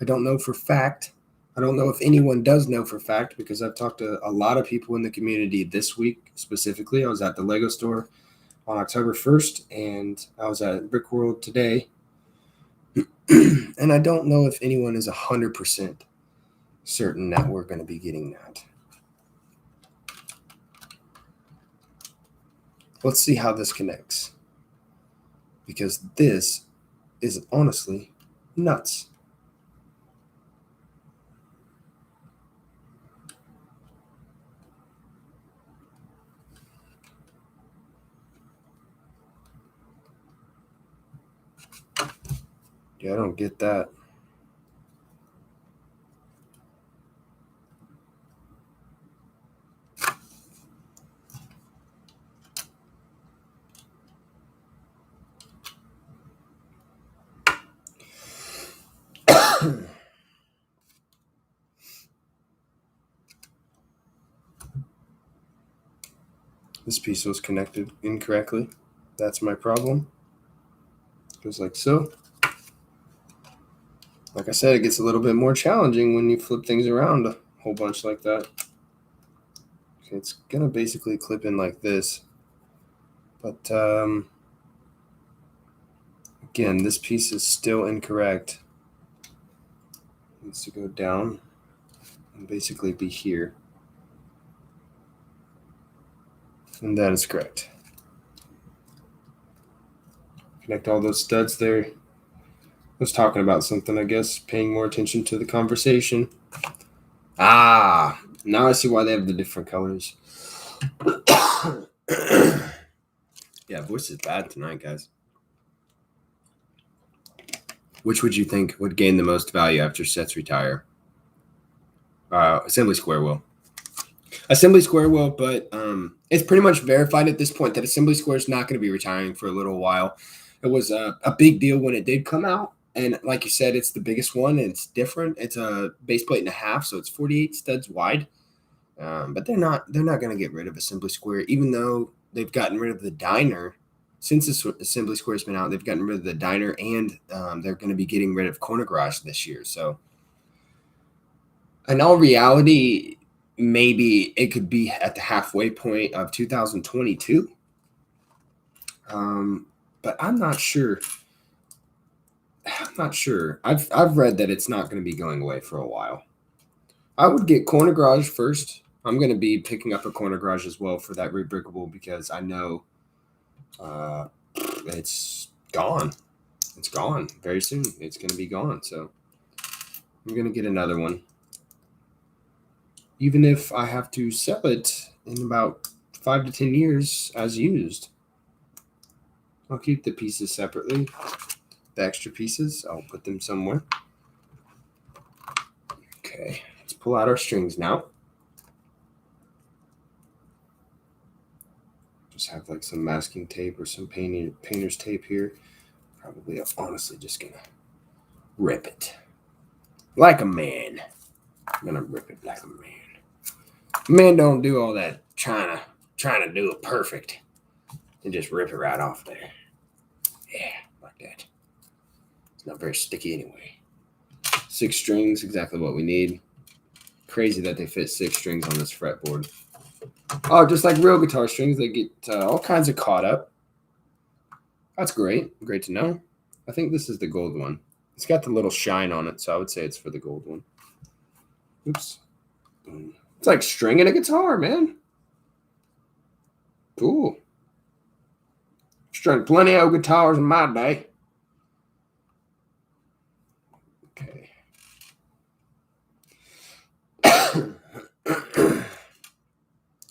I don't know for fact. I don't know if anyone does know for fact because I've talked to a lot of people in the community this week specifically. I was at the Lego store on October 1st, and I was at Brick World today. And I don't know if anyone is 100% certain that we're going to be getting that. Let's see how this connects, because this is honestly nuts. Yeah, I don't get that. This piece was connected incorrectly. That's my problem. Goes like so. Like I said, it gets a little bit more challenging when you flip things around a whole bunch like that. Okay, it's going to basically clip in like this. But again, this piece is still incorrect. It needs to go down and basically be here. And that is correct. Connect all those studs there. I was talking about something, I guess, paying more attention to the conversation. Ah, now I see why they have the different colors. Yeah, voice is bad tonight, guys. Which would you think would gain the most value after sets retire? Assembly square wheel. Assembly square wheel, but it's pretty much verified at this point that Assembly Square is not going to be retiring for a little while. It was a big deal when it did come out, and like you said, it's the biggest one. And it's different. It's a base plate and a half, so it's 48 studs wide. But they're not going to get rid of Assembly Square, even though they've gotten rid of the diner. Since Assembly Square's been out, they've gotten rid of the diner, and they're going to be getting rid of Corner Garage this year. So, in all reality, maybe it could be at the halfway point of 2022. But I'm not sure. I've read that it's not going to be going away for a while. I would get Corner Garage first. I'm going to be picking up a Corner Garage as well for that rebrickable because I know it's gone. It's gone very soon. It's going to be gone. So I'm going to get another one. Even if I have to sell it in about 5 to 10 years as used. I'll keep the pieces separately. The extra pieces, I'll put them somewhere. Okay, let's pull out our strings now. Just have like some masking tape or some painter's tape here. Probably honestly just gonna rip it like a man. I'm gonna rip it like a man. Man don't do all that trying to do it perfect and just rip it right off there. Yeah, like that. It's not very sticky anyway. 6 strings, exactly what we need. Crazy that they fit 6 strings on this fretboard. Oh, just like real guitar strings, they get all kinds of caught up. That's great. Great to know. I think this is the gold one. It's got the little shine on it, so I would say it's for the gold one. Oops. It's like stringing a guitar, man. Cool. Strung plenty of guitars in my day. Okay.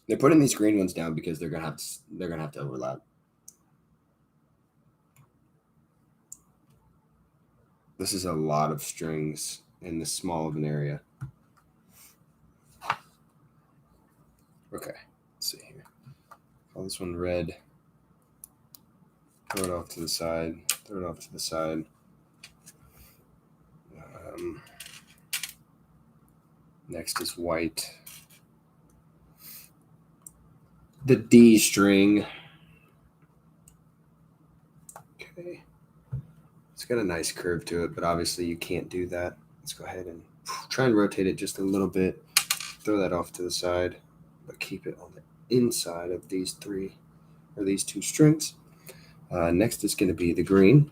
They're putting these green ones down because they're gonna have to overlap. This is a lot of strings in this small of an area. Okay, let's see here. Call this one red. Throw it off to the side. Throw it off to the side. Next is white. The D string. Okay. It's got a nice curve to it, but obviously you can't do that. Let's go ahead and try and rotate it just a little bit. Throw that off to the side, but keep it on the inside of these two strings. Next is going to be the green.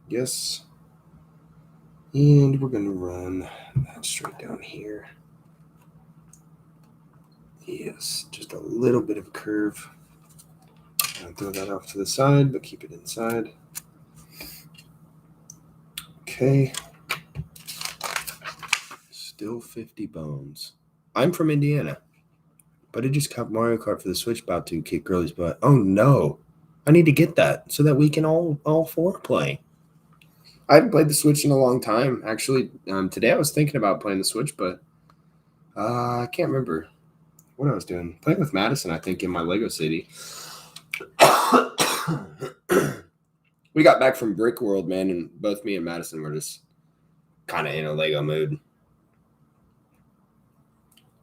Yes. And we're going to run that straight down here. Yes, just a little bit of a curve. Throw that off to the side, but keep it inside. Okay. Still 50 bones. I'm from Indiana, but I just got Mario Kart for the Switch, about to kick Girlie's butt. Oh no. I need to get that so that we can all four play. I haven't played the Switch in a long time. Actually, today I was thinking about playing the Switch, but I can't remember what I was doing. Playing with Madison, I think, in my Lego City. We got back from Brick World, man, and both me and Madison were just kind of in a Lego mood.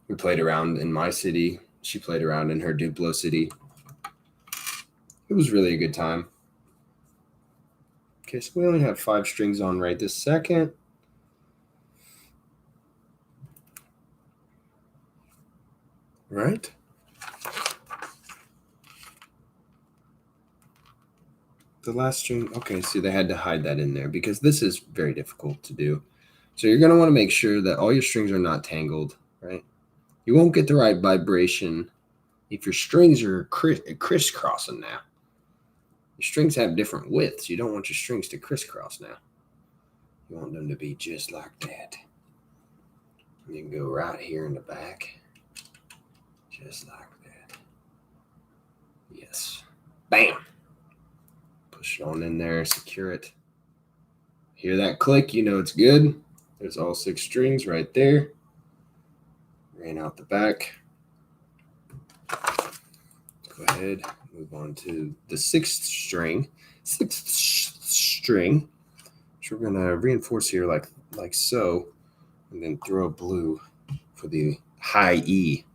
We played around in my city. She played around in her Duplo city. It was really a good time. Okay, so we only have 5 strings on right this second. Right? The last string, okay, so they had to hide that in there because this is very difficult to do. So you're going to want to make sure that all your strings are not tangled, right? You won't get the right vibration if your strings are crisscrossing now. Your strings have different widths. You don't want your strings to crisscross now. You want them to be just like that. And you can go right here in the back. Just like that. Yes. Bam. Push it on in there. Secure it. Hear that click? You know it's good. There's all 6 strings right there. Ran out the back. Go ahead. Move on to the 6th string. 6th string. Which we're going to reinforce here like so. And then throw a blue for the high E.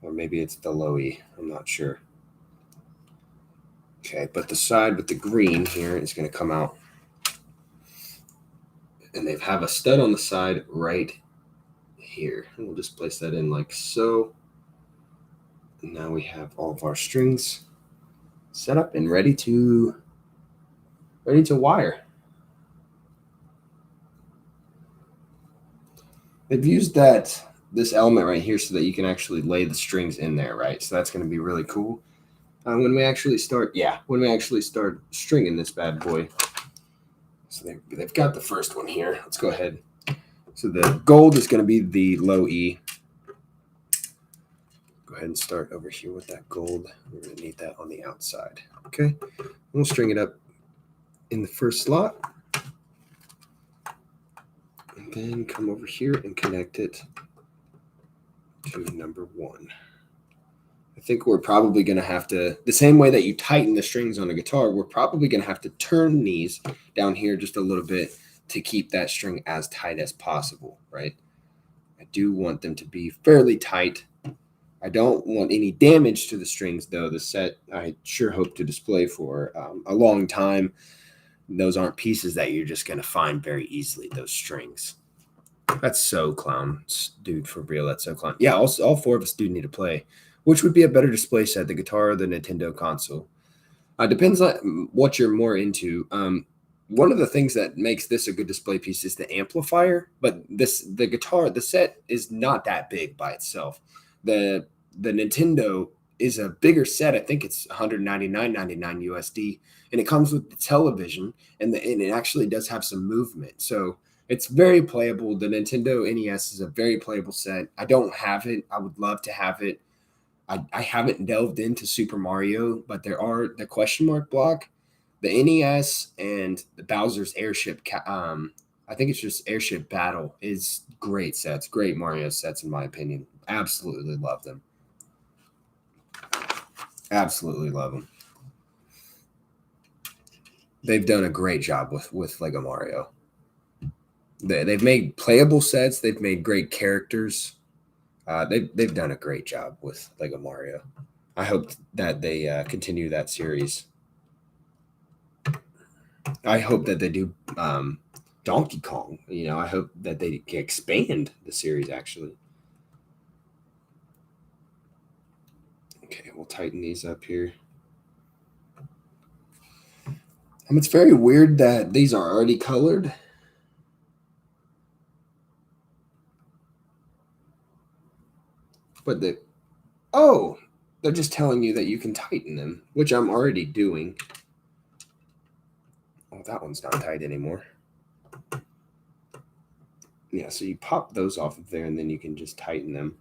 Or maybe it's the low E. I'm not sure. Okay, but the side with the green here is going to come out. And they have a stud on the side right here. And we'll just place that in like so. And now we have all of our strings set up and ready to wire. They've used this element right here so that you can actually lay the strings in there, right? So that's going to be really cool. When we actually start stringing this bad boy. So they've got the first one here. Let's go ahead. So the gold is going to be the low E. Go ahead and start over here with that gold. We're going to need that on the outside. Okay. We'll string it up in the first slot. And then come over here and connect it to number 1. I think we're probably going to have to, the same way that you tighten the strings on a guitar, we're probably going to have to turn these down here just a little bit to keep that string as tight as possible, right? I do want them to be fairly tight. I don't want any damage to the strings, though. The set I sure hope to display for a long time. Those aren't pieces that you're just going to find very easily, those strings. That's so clown, dude, for real. That's so clown. Yeah, all 4 of us do need to play. Which would be a better display set, the guitar or the Nintendo console? Depends on what you're more into. One of the things that makes this a good display piece is the amplifier, but the guitar, the set is not that big by itself. The Nintendo is a bigger set. I think it's $199.99 USD, and it comes with the television, and it actually does have some movement. So it's very playable. The Nintendo NES is a very playable set. I don't have it. I would love to have it. I haven't delved into Super Mario, but there are the question mark block, the NES, and the Bowser's Airship. I think it's just Airship Battle is great sets, great Mario sets in my opinion. Absolutely love them. Absolutely love them. they've done a great job with Lego Mario. They've made playable sets. They've made great characters. They've done a great job with Lego Mario. I hope that they continue that series. I hope that they do Donkey Kong. You know, I hope that they can expand the series actually. Okay, we'll tighten these up here. It's very weird that these are already colored. But they're just telling you that you can tighten them, which I'm already doing. Oh, that one's not tight anymore. Yeah, so you pop those off of there and then you can just tighten them.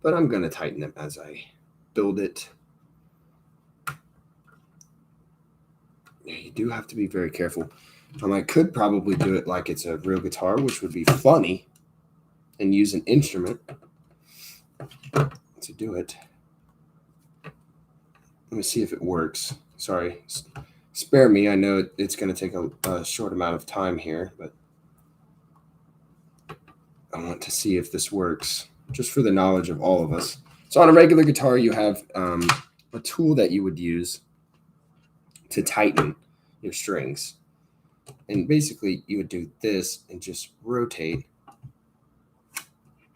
But I'm going to tighten them as I build it. Yeah, you do have to be very careful. I could probably do it like it's a real guitar, which would be funny, and use an instrument to do it. Let me see if it works. Sorry. Spare me. I know it's going to take a short amount of time here, but I want to see if this works, just for the knowledge of all of us. So on a regular guitar, you have a tool that you would use to tighten your strings. And basically, you would do this and just rotate.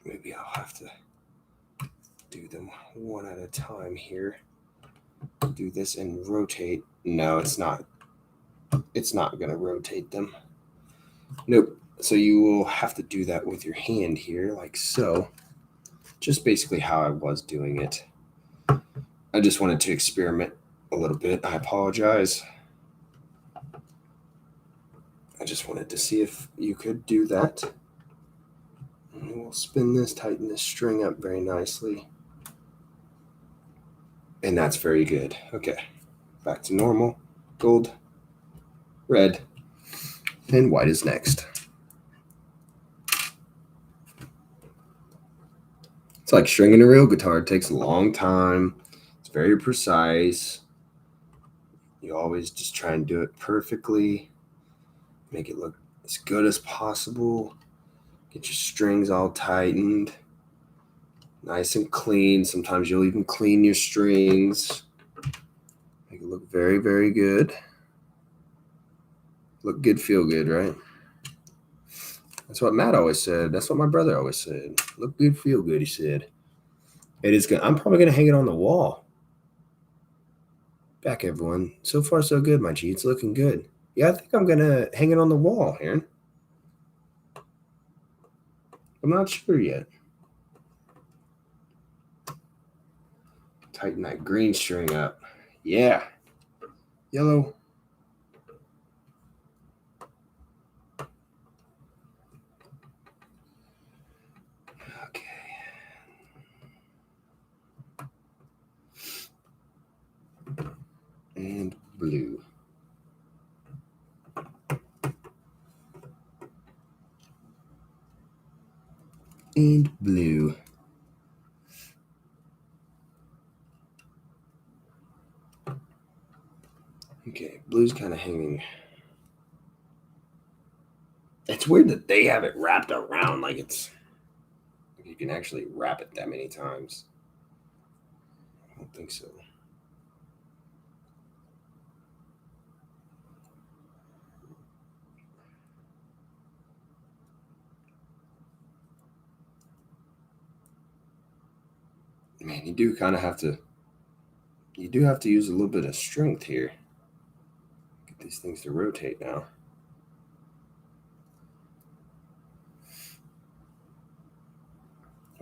Maybe I'll have to do them one at a time here. Do this and rotate. No, it's not. It's not going to rotate them. Nope. So you will have to do that with your hand here, like so. Just basically how I was doing it. I just wanted to experiment a little bit. I apologize. I just wanted to see if you could do that. And we'll spin this, tighten this string up very nicely. And that's very good. Okay, back to normal. Gold, red, and white is next. It's like stringing a real guitar. It takes a long time. It's very precise. You always just try and do it perfectly. Make it look as good as possible. Get your strings all tightened. Nice and clean. Sometimes you'll even clean your strings. Make it look very, very good. Look good, feel good, right? That's what Matt always said. That's what my brother always said. Look good, feel good, he said. It is good. I'm probably going to hang it on the wall. Back, everyone. So far, so good, my G. It's looking good. Yeah, I think I'm going to hang it on the wall, Aaron. I'm not sure yet. Tighten that green string up. Yeah. Yellow. Okay. And blue. And blue. Okay, blue's kind of hanging. It's weird that they have it wrapped around like it's... You can actually wrap it that many times. I don't think so. Man, you do kind of have to... You do have to use a little bit of strength here. Get these things to rotate now.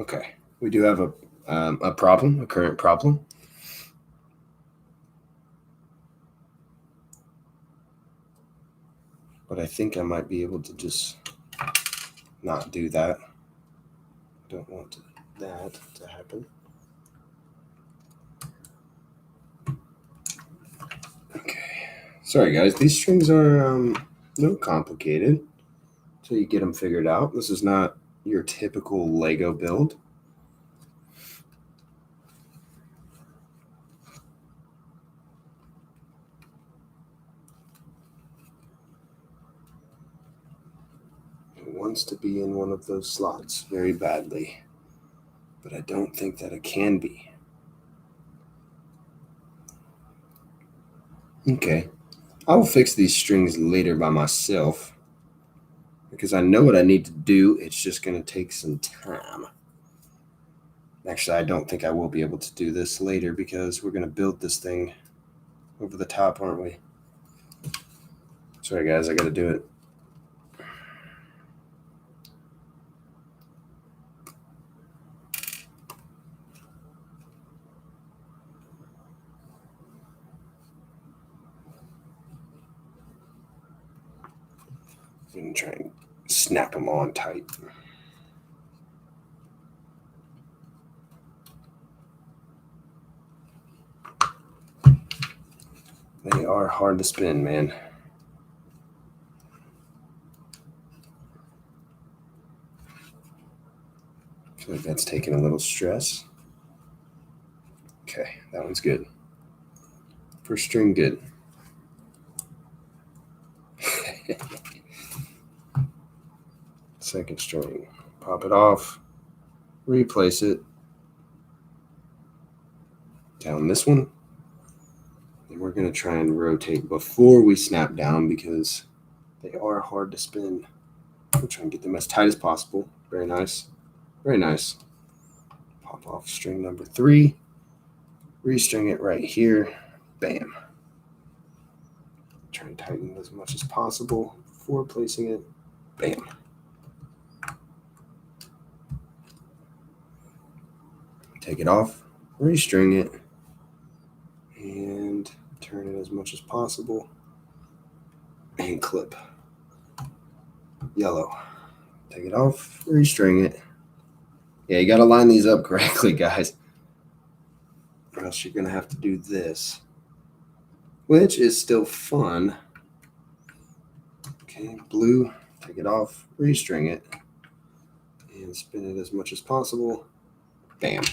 Okay, we do have a problem, a current problem. But I think I might be able to just not do that. Don't want that to happen. Okay, sorry guys, these strings are a little complicated until you get them figured out. This is not your typical Lego build. It wants to be in one of those slots very badly, but I don't think that it can be. Okay, I will fix these strings later by myself because I know what I need to do. It's just going to take some time. Actually, I don't think I will be able to do this later because we're going to build this thing over the top, aren't we? Sorry, guys, I got to do it. I'm going to try and snap them on tight. They are hard to spin, man. I feel like that's taking a little stress. Okay, that one's good. First string, good. Second string, pop it off, replace it. Down this one. And we're going to try and rotate before we snap down because they are hard to spin. We'll try and get them as tight as possible. Very nice. Very nice. Pop off string number 3. Restring it right here. Bam. Try and tighten as much as possible before placing it. Bam. Take it off. Restring it. And turn it as much as possible. And clip. Yellow. Take it off. Restring it. Yeah, you got to line these up correctly, guys. Or else you're going to have to do this. Which is still fun. Okay, blue. Take it off. Restring it. And spin it as much as possible. Bam.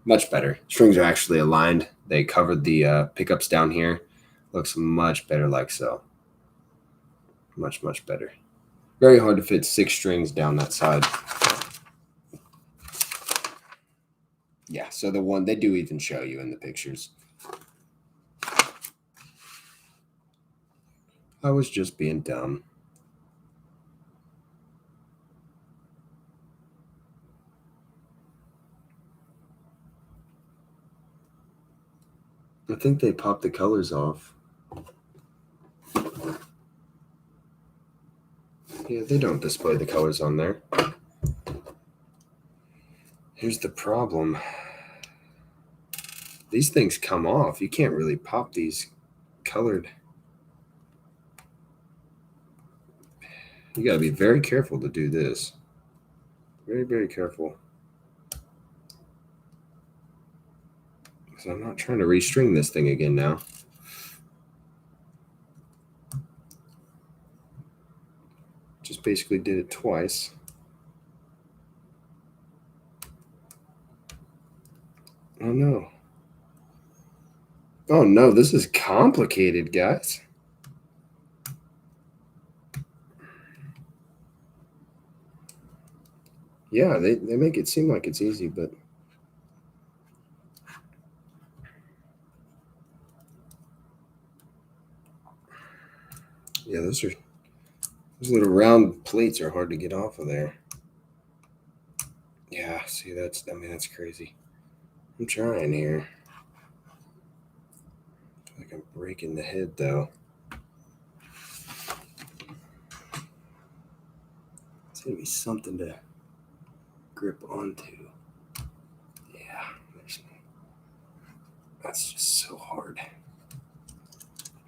Much better. Strings are actually aligned. They covered the pickups down here. Looks much better like so. Much, much better. Very hard to fit 6 strings down that side. Yeah, so the one, they do even show you in the pictures. I was just being dumb. I think they popped the colors off. Yeah, they don't display the colors on there. Here's the problem. These things come off. You can't really pop these colored. You got to be very careful to do this. Very, very careful. So I'm not trying to restring this thing again now. Just basically did it twice. Oh no. Oh no, this is complicated, guys. Yeah, they make it seem like it's easy, but yeah, those little round plates are hard to get off of there. Yeah, see, that's crazy. I'm trying here. I feel like I'm breaking the head though. It's gonna be something to grip onto. Yeah, that's just so hard.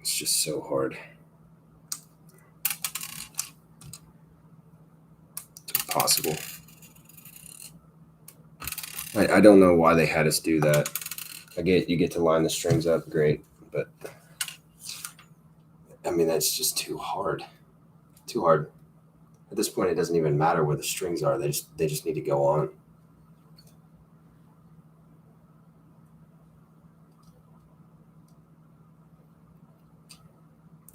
It's just so hard. It's impossible. I don't know why they had us do that. You get to line the strings up, great, but I mean that's just too hard. Too hard. At this point, it doesn't even matter where the strings are. They just need to go on.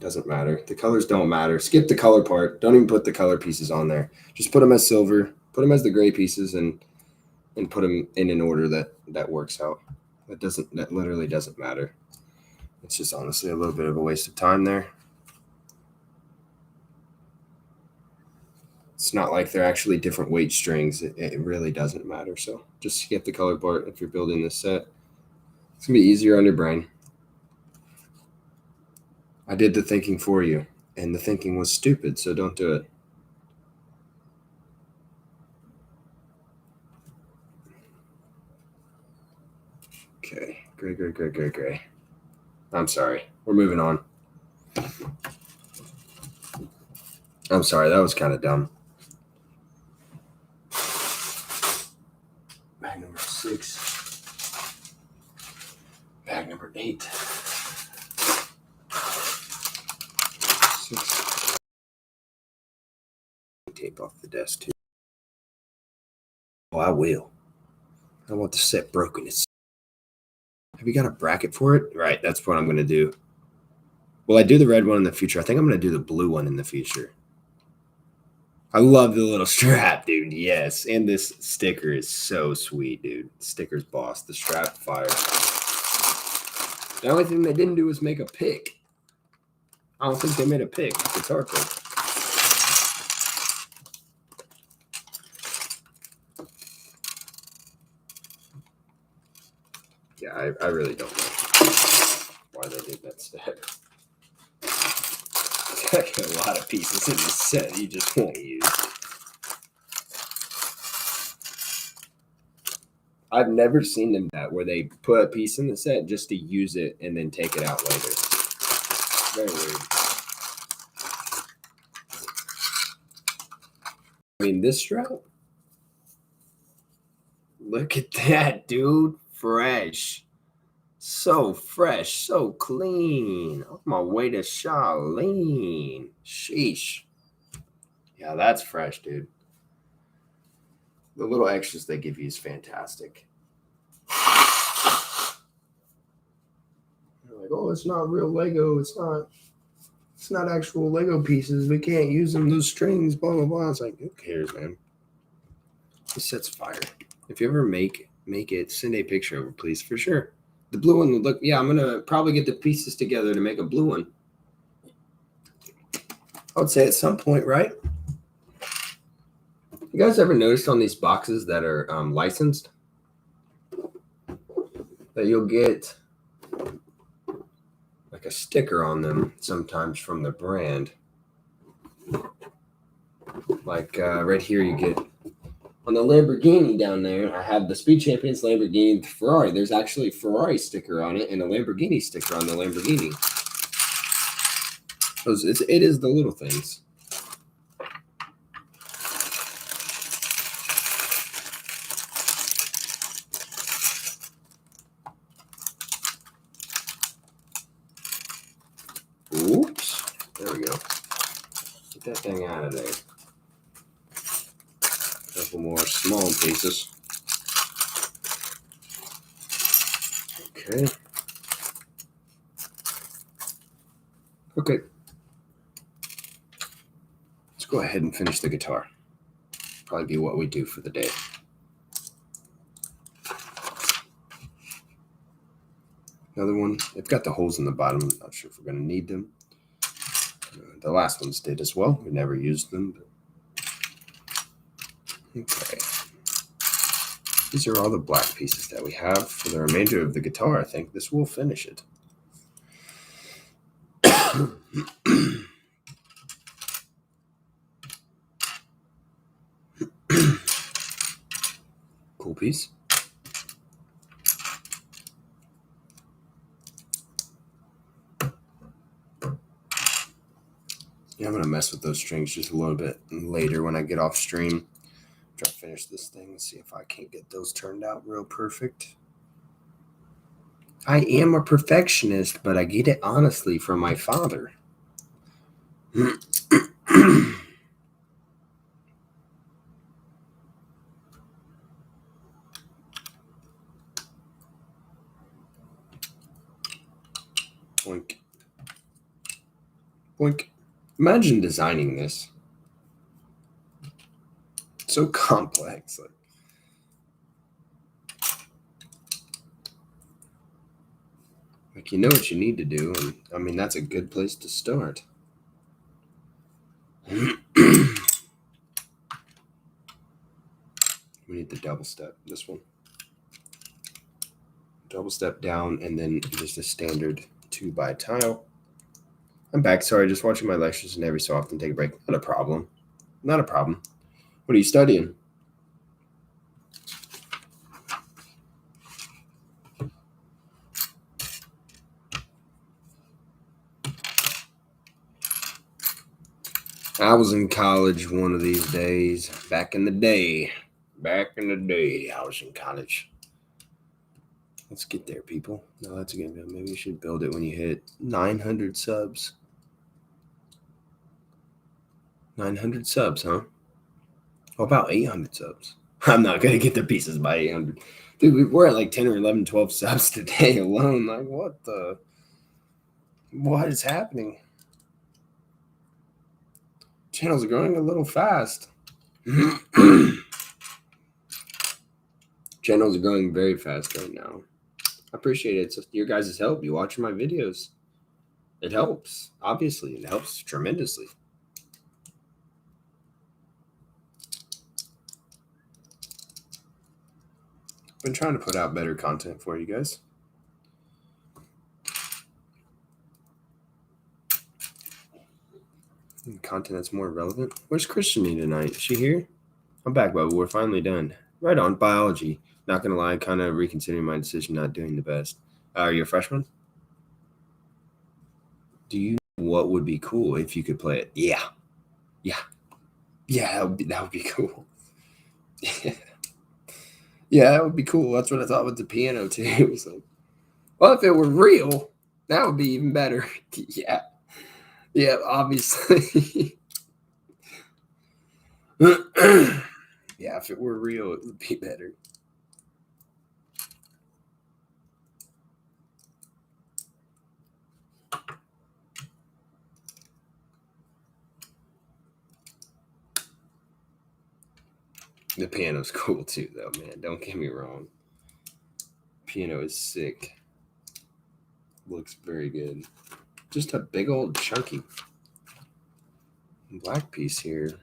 Doesn't matter. The colors don't matter. Skip the color part. Don't even put the color pieces on there. Just put them as silver. Put them as the gray pieces and put them in an order that works out. That literally doesn't matter. It's just honestly a little bit of a waste of time there. It's not like they're actually different weight strings. It really doesn't matter. So just skip the color part if you're building this set. It's gonna be easier on your brain. I did the thinking for you, and the thinking was stupid, so don't do it. Okay, gray. I'm sorry. We're moving on. I'm sorry, that was kind of dumb. Bag number 6. Bag number 8. 6. Tape off the desk too. Oh, I will. I want the set broken. Have you got a bracket for it? Right, that's what I'm going to do. Well, I do the red one in the future. I think I'm going to do the blue one in the future. I love the little strap, dude. Yes, and this sticker is so sweet, dude. Sticker's boss. The strap fire. The only thing they didn't do was make a pick. I don't think they made a pick. Guitar pick. Yeah, I really don't know why they did that step. There's like a lot of pieces in this set you just won't use. I've never seen them that where they put a piece in the set just to use it and then take it out later. Very weird. I mean, this strap. Look at that, dude. Fresh. So fresh, so clean. On my way to Charlene. Sheesh. Yeah, that's fresh, dude. The little extras they give you is fantastic. You're like, oh, it's not real Lego. It's not actual Lego pieces. We can't use them. Those strings, blah, blah, blah. It's like, who cares, man? This set's fire. If you ever make it, send a picture over, please, for sure. The blue one, look, yeah, I'm going to probably get the pieces together to make a blue one. I would say at some point, right? You guys ever noticed on these boxes that are licensed that you'll get like a sticker on them sometimes from the brand? Like right here, you get on the Lamborghini down there. I have the Speed Champions Lamborghini, the Ferrari. There's actually a Ferrari sticker on it and a Lamborghini sticker on the Lamborghini. It is the little things. Oops. There we go. Get that thing out of there. A couple more small pieces. Okay. Okay. Let's go ahead and finish the guitar. Probably be what we do for the day. Another one. They've got the holes in the bottom. I'm not sure if we're going to need them. The last ones did as well. We never used them. But... Okay. These are all the black pieces that we have for the remainder of the guitar. I think this will finish it. Cool piece. Yeah, I'm going to mess with those strings just a little bit later when I get off stream. Try to finish this thing and see if I can't get those turned out real perfect. I am a perfectionist, but I get it honestly from my father. Oink. Imagine designing this. So complex. Like you know what you need to do, and I mean that's a good place to start. We need the double step. This one. Double step down, and then just a standard 2x tile. I'm back. Sorry, just watching my lectures and every so often take a break. Not a problem. Not a problem. What are you studying? I was in college one of these days. Back in the day. I was in college. Let's get there, people. No, that's a good video. Maybe you should build it when you hit 900 subs. 900 subs, huh? How about 800 subs? I'm not going to get the pieces by 800. Dude, we're at like 10 or 11, 12 subs today alone. Like, what is happening? Channels are growing a little fast. Channels are growing very fast right now. I appreciate it. It's your guys' help. You watching my videos. It helps. Obviously, it helps tremendously. Been trying to put out better content for you guys. Content that's more relevant. Where's Christian tonight? Is she here? I'm back, Bubba. We're finally done. Right on. Biology. Not going to lie, kind of reconsidering my decision, not doing the best. Are you a freshman? Do you know what would be cool if you could play it? Yeah. That would be cool. Yeah, that would be cool. That's what I thought with the piano too. So, well, if it were real, that would be even better. Yeah, obviously. Yeah, if it were real, it would be better. The piano's cool too, though, man. Don't get me wrong. Piano is sick. Looks very good. Just a big old chunky black piece here. Not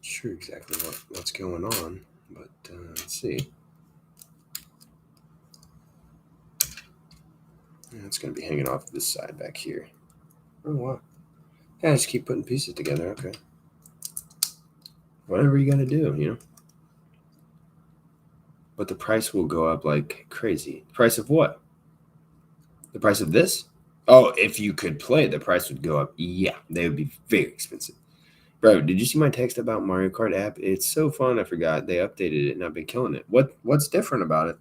sure exactly what's going on, but let's see. Yeah, it's going to be hanging off this side back here. Oh, wow. Yeah, just keep putting pieces together. Okay. Whatever you got to do, you know. But the price will go up like crazy. The price of what? The price of this? Oh, if you could play, the price would go up. Yeah, they would be very expensive. Bro, did you see my text about Mario Kart app? It's so fun. I forgot they updated it, and I've been killing it. What's different about it?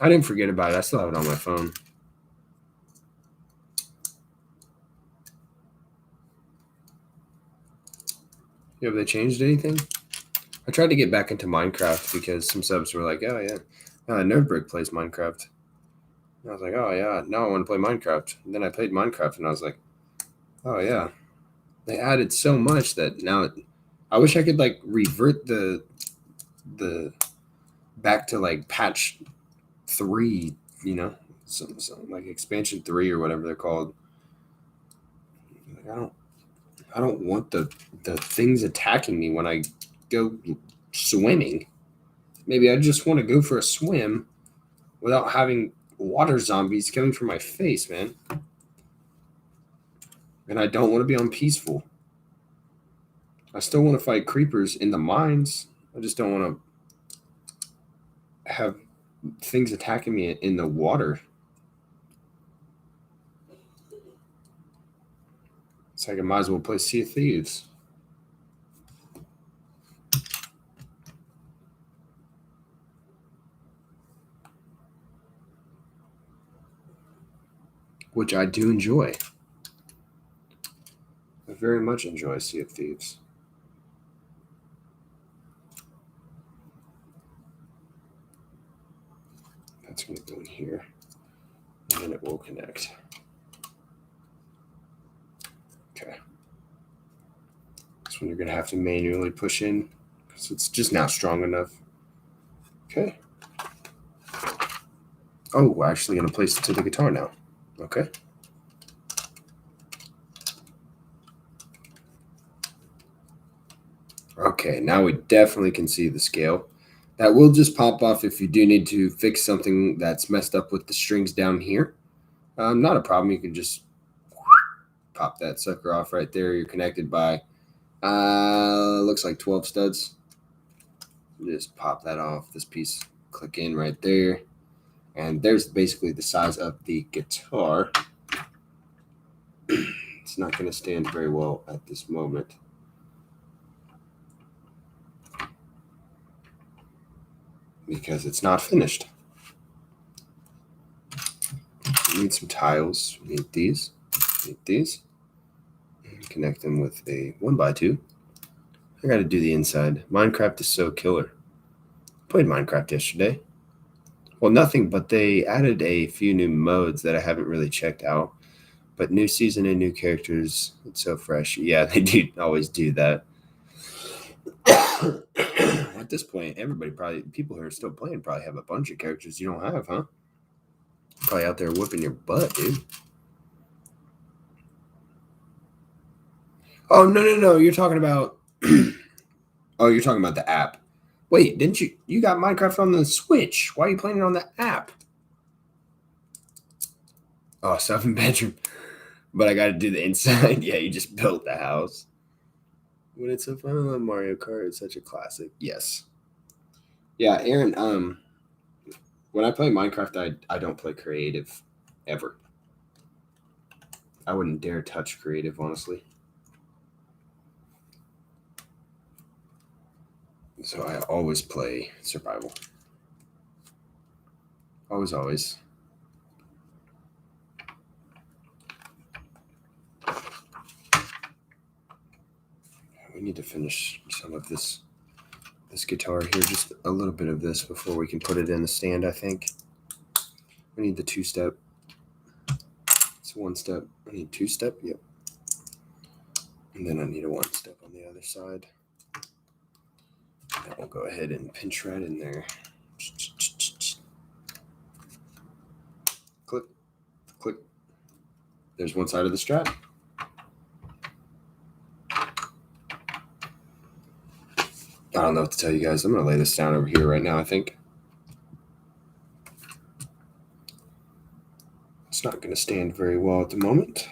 I didn't forget about it. I still have it on my phone. Have they changed anything? I tried to get back into Minecraft because some subs were like, "Oh yeah, Nerdbrick plays Minecraft." And I was like, "Oh yeah, now I want to play Minecraft." And then I played Minecraft, and I was like, "Oh yeah." They added so much that now I wish I could like revert the back to like patch 3, you know, some like expansion 3 or whatever they're called. Like, I don't want the things attacking me when I go swimming. Maybe I just want to go for a swim without having water zombies coming from my face, man. And I don't want to be on peaceful. I still want to fight creepers in the mines. I just don't want to have things attacking me in the water. It's like I might as well play Sea of Thieves. Which I do enjoy. I very much enjoy Sea of Thieves. That's going to go in here. and then it will connect. Okay. This one you're going to have to manually push in because it's just not strong enough. Okay. Oh, we're actually going to place it to the guitar now. Okay. Okay, now we definitely can see the scale. That will just pop off if you do need to fix something that's messed up with the strings down here. Not a problem. You can just pop that sucker off right there. You're connected by, looks like 12 studs. Just pop that off. This piece, click in right there. And there's basically the size of the guitar. It's not going to stand very well at this moment. Because it's not finished. We need some tiles. We need these. Need these. And connect them with a 1x2. I got to do the inside. Minecraft is so killer. Played Minecraft yesterday. Well, nothing, but they added a few new modes that I haven't really checked out. But new season and new characters. It's so fresh. Yeah, they do always do that. At this point, people who are still playing probably have a bunch of characters you don't have, huh? Probably out there whipping your butt, dude. Oh, no. You're talking about... Oh, you're talking about the app. Wait, didn't you... You got Minecraft on the Switch. Why are you playing it on the app? Oh, 7-bedroom. But I got to do the inside. Yeah, you just built the house. When it's so fun, I love Mario Kart. It's such a classic. Yes. Yeah, Aaron, when I play Minecraft, I don't play creative ever. I wouldn't dare touch creative, honestly. So I always play survival. Always. We need to finish some of this guitar here, just a little bit of this before we can put it in the stand, I think. We need the 2-step. It's 1-step. I need 2-step, yep. And then I need a 1-step on the other side. And we'll go ahead and pinch right in there. Click, click. There's one side of the Strat. I don't know what to tell you guys. I'm going to lay this down over here right now, I think. It's not going to stand very well at the moment.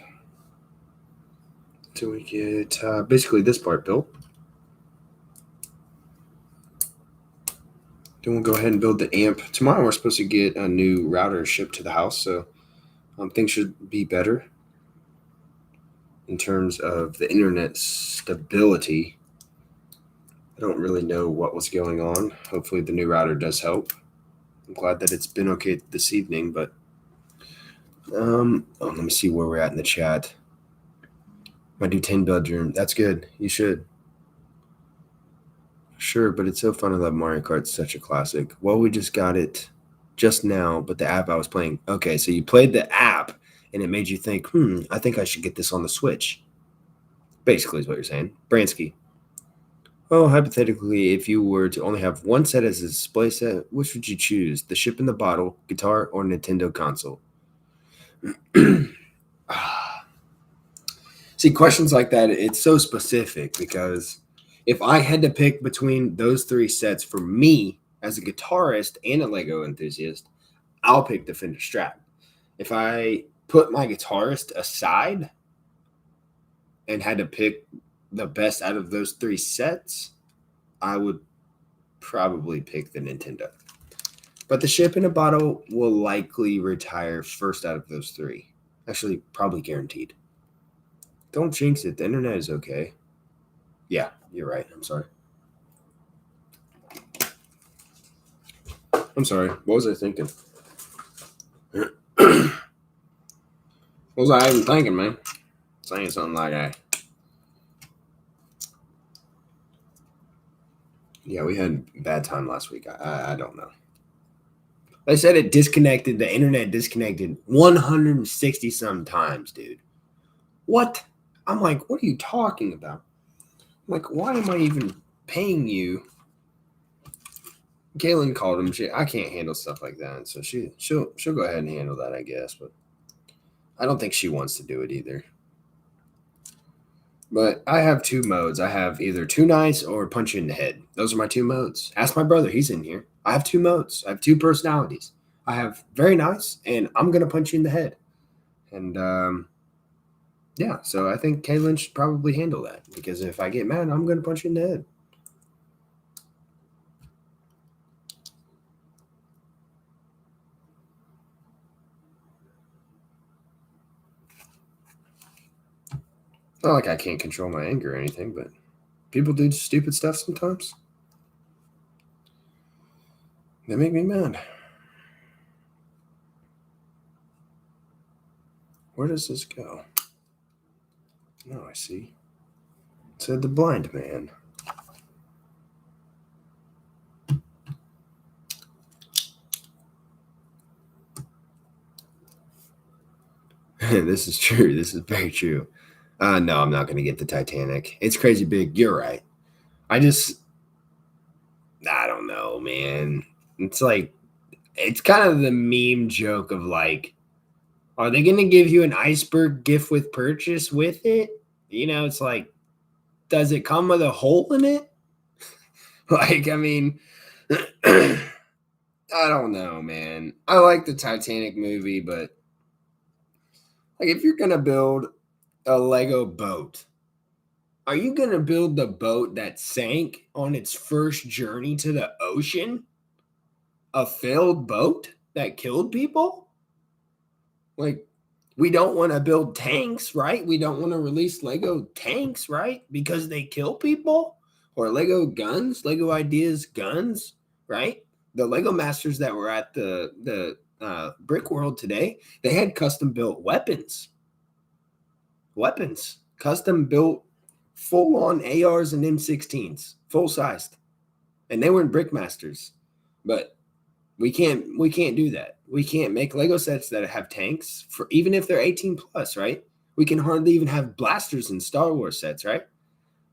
Until we get basically this part built. Then we'll go ahead and build the amp. Tomorrow we're supposed to get a new router shipped to the house, so things should be better in terms of the internet stability. I don't really know what was going on. Hopefully the new router does help. I'm glad that it's been okay this evening, but let me see where we're at in the chat. I do 10-bedroom. That's good. You should. Sure, but it's so fun. I love Mario Kart. It's such a classic. Well, we just got it just now, but the app I was playing. Okay, so you played the app, and it made you think, I think I should get this on the Switch. Basically is what you're saying. Bransky. Well, hypothetically, if you were to only have one set as a display set, which would you choose? The ship in the bottle, guitar, or Nintendo console? See, questions like that, it's so specific because if I had to pick between those 3 sets for me as a guitarist and a Lego enthusiast, I'll pick the Fender Strat. If I put my guitarist aside and had to pick the best out of those 3 sets, I would probably pick the Nintendo. But the ship in a bottle will likely retire first out of those 3. Actually, probably guaranteed. Don't jinx it. The internet is okay. Yeah, you're right. I'm sorry. What was I thinking? What was I even thinking, man? Saying something like Yeah, we had a bad time last week. I don't know. They said it disconnected, the internet disconnected 160 some times, dude. What? I'm like, what are you talking about? I'm like, why am I even paying you? Kaylin called him. I can't handle stuff like that, so she'll go ahead and handle that, I guess. But I don't think she wants to do it either. But I have two modes. I have either too nice or punch you in the head. Those are my two modes. Ask my brother. He's in here. I have two modes. I have two personalities. I have very nice, and I'm going to punch you in the head. And yeah, so I think Kaylin should probably handle that. Because if I get mad, I'm going to punch you in the head. Not like I can't control my anger or anything, but people do stupid stuff sometimes. They make me mad. Where does this go? No, I see. It said the blind man. This is true. This is very true. No, I'm not going to get the Titanic. It's crazy big. You're right. I don't know, man. It's like, it's kind of the meme joke of like, are they going to give you an iceberg gift with purchase with it? You know, it's like, does it come with a hole in it? Like, I mean, I don't know, man. I like the Titanic movie, but like, if you're going to build a Lego boat, are you going to build the boat that sank on its first journey to the ocean? A failed boat that killed people? Like, we don't want to build tanks, right? We don't want to release Lego tanks, right? Because they kill people? Or Lego guns, Lego Ideas guns, right? The Lego Masters that were at the Brick World today, they had custom built weapons. Custom built full on ARs and M16s, full sized. And they were in Brickmasters. But we can't do that. We can't make Lego sets that have tanks for even if they're 18 plus, right? We can hardly even have blasters in Star Wars sets, right?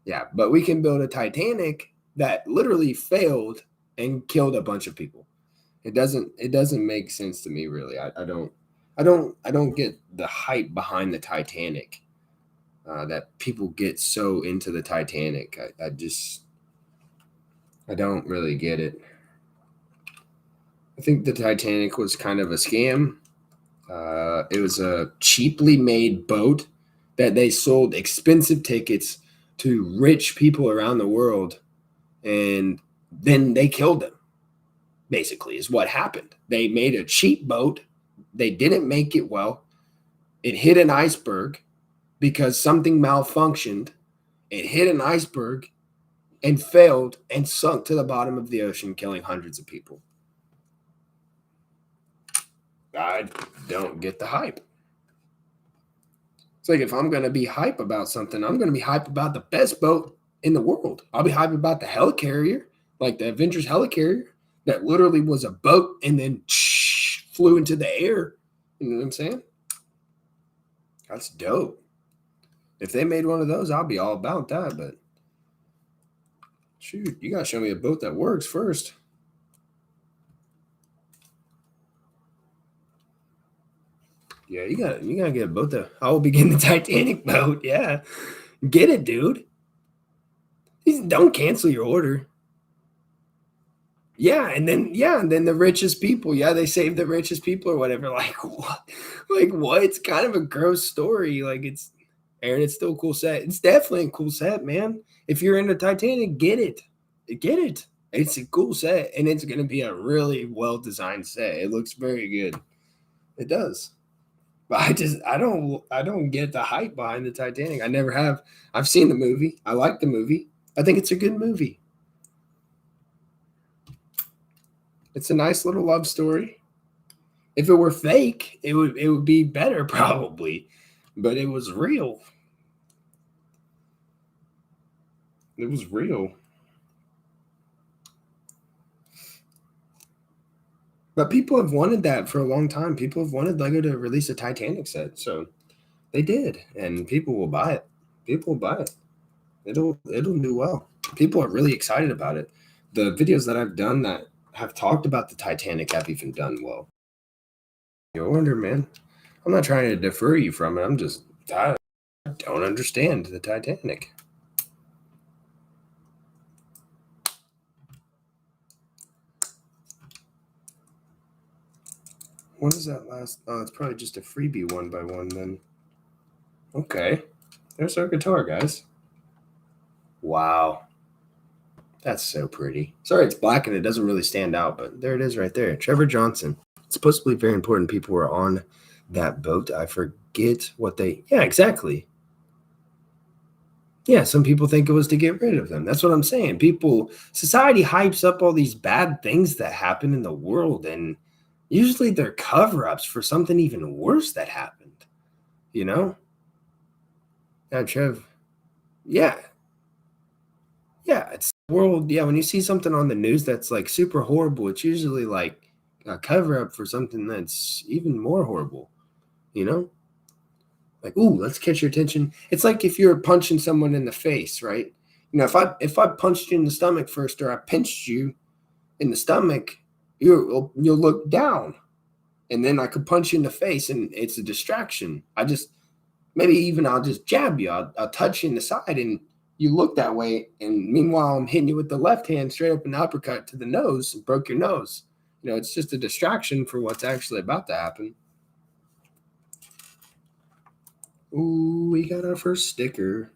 Yeah, but we can build a Titanic that literally failed and killed a bunch of people. It doesn't make sense to me, really. I don't get the hype behind the Titanic. That people get so into the Titanic. I don't really get it. I think the Titanic was kind of a scam. It was a cheaply made boat that they sold expensive tickets to rich people around the world, and then they killed them, basically, is what happened. They made a cheap boat. They didn't make it well. It hit an iceberg because something malfunctioned. It hit an iceberg and failed and sunk to the bottom of the ocean, killing hundreds of people. I don't get the hype. It's like, if I'm going to be hype about something, I'm going to be hype about the best boat in the world. I'll be hype about the helicarrier, like the Avengers helicarrier, that literally was a boat and then flew into the air. You know what I'm saying? That's dope. If they made one of those, I'll be all about that. But shoot, you got to show me a boat that works first. Yeah, you gotta get a boat that I will begin the Titanic boat. Yeah. Get it, dude. Don't cancel your order. Yeah, and then the richest people, they save the richest people or whatever. Like what? Like what? It's kind of a gross story. Like Aaron, it's still a cool set. It's definitely a cool set, man. If you're into Titanic, get it. Get it. It's a cool set, and it's gonna be a really well designed set. It looks very good. It does. But I don't get the hype behind the Titanic. I never have. I've seen the movie. I like the movie. I think it's a good movie. It's a nice little love story. If it were fake, it would be better probably. But it was real. It was real. But people have wanted that for a long time. People have wanted Lego to release a Titanic set, so they did, and people will buy it. People will buy it. It'll do well. People are really excited about it. The videos that I've done that have talked about the Titanic have even done well. You wonder, man. I'm not trying to defer you from it. I don't understand the Titanic. What is that last? Oh, it's probably just a freebie 1x1 then. Okay. There's our guitar, guys. Wow. That's so pretty. Sorry it's black and it doesn't really stand out, but there it is right there. Trevor Johnson. It's supposed to be very important people were on that boat. I forget what they... Yeah, exactly. Yeah, some people think it was to get rid of them. That's what I'm saying. Society hypes up all these bad things that happen in the world, and usually they're cover-ups for something even worse that happened. You know? Yeah, Trev. Yeah. Yeah, it's the world. Yeah, when you see something on the news that's like super horrible, it's usually like a cover-up for something that's even more horrible. You know? Like, ooh, let's catch your attention. It's like if you're punching someone in the face, right? You know, if I punched you in the stomach first, or I pinched you in the stomach, you'll look down, and then I could punch you in the face, and it's a distraction. I'll just jab you. I'll touch you in the side, and you look that way. And meanwhile, I'm hitting you with the left hand straight up an uppercut to the nose and broke your nose. You know, it's just a distraction for what's actually about to happen. Ooh, we got our first sticker.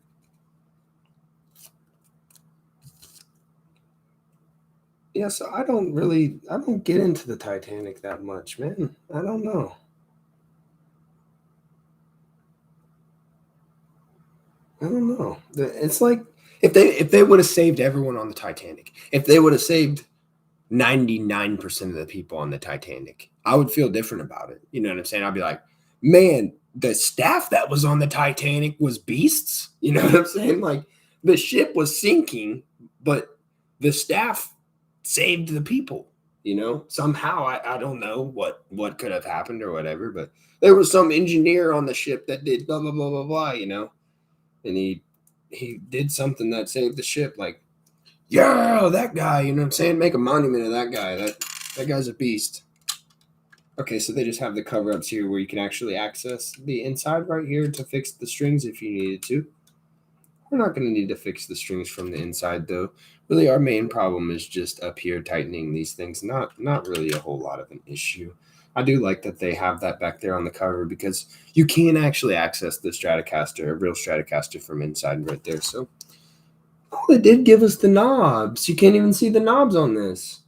Yeah, so I don't get into the Titanic that much, man. I don't know. It's like if they would have saved everyone on the Titanic, if they would have saved 99% of the people on the Titanic, I would feel different about it. You know what I'm saying? I'd be like, man, the staff that was on the Titanic was beasts. You know what I'm saying? Like the ship was sinking, but the staff saved the people. You know, somehow I don't know what could have happened or whatever, but there was some engineer on the ship that did blah blah blah blah blah. You know, and he did something that saved the ship. Like, yeah, that guy. You know what I'm saying? Make a monument of that guy. That guy's a beast. Okay, so they just have the cover-ups here where you can actually access the inside right here to fix the strings if you needed to. We're not going to need to fix the strings from the inside, though. Really, our main problem is just up here tightening these things. Not really a whole lot of an issue. I do like that they have that back there on the cover because you can actually access the Stratocaster, a real Stratocaster from inside right there. So, oh, they did give us the knobs. You can't even see the knobs on this.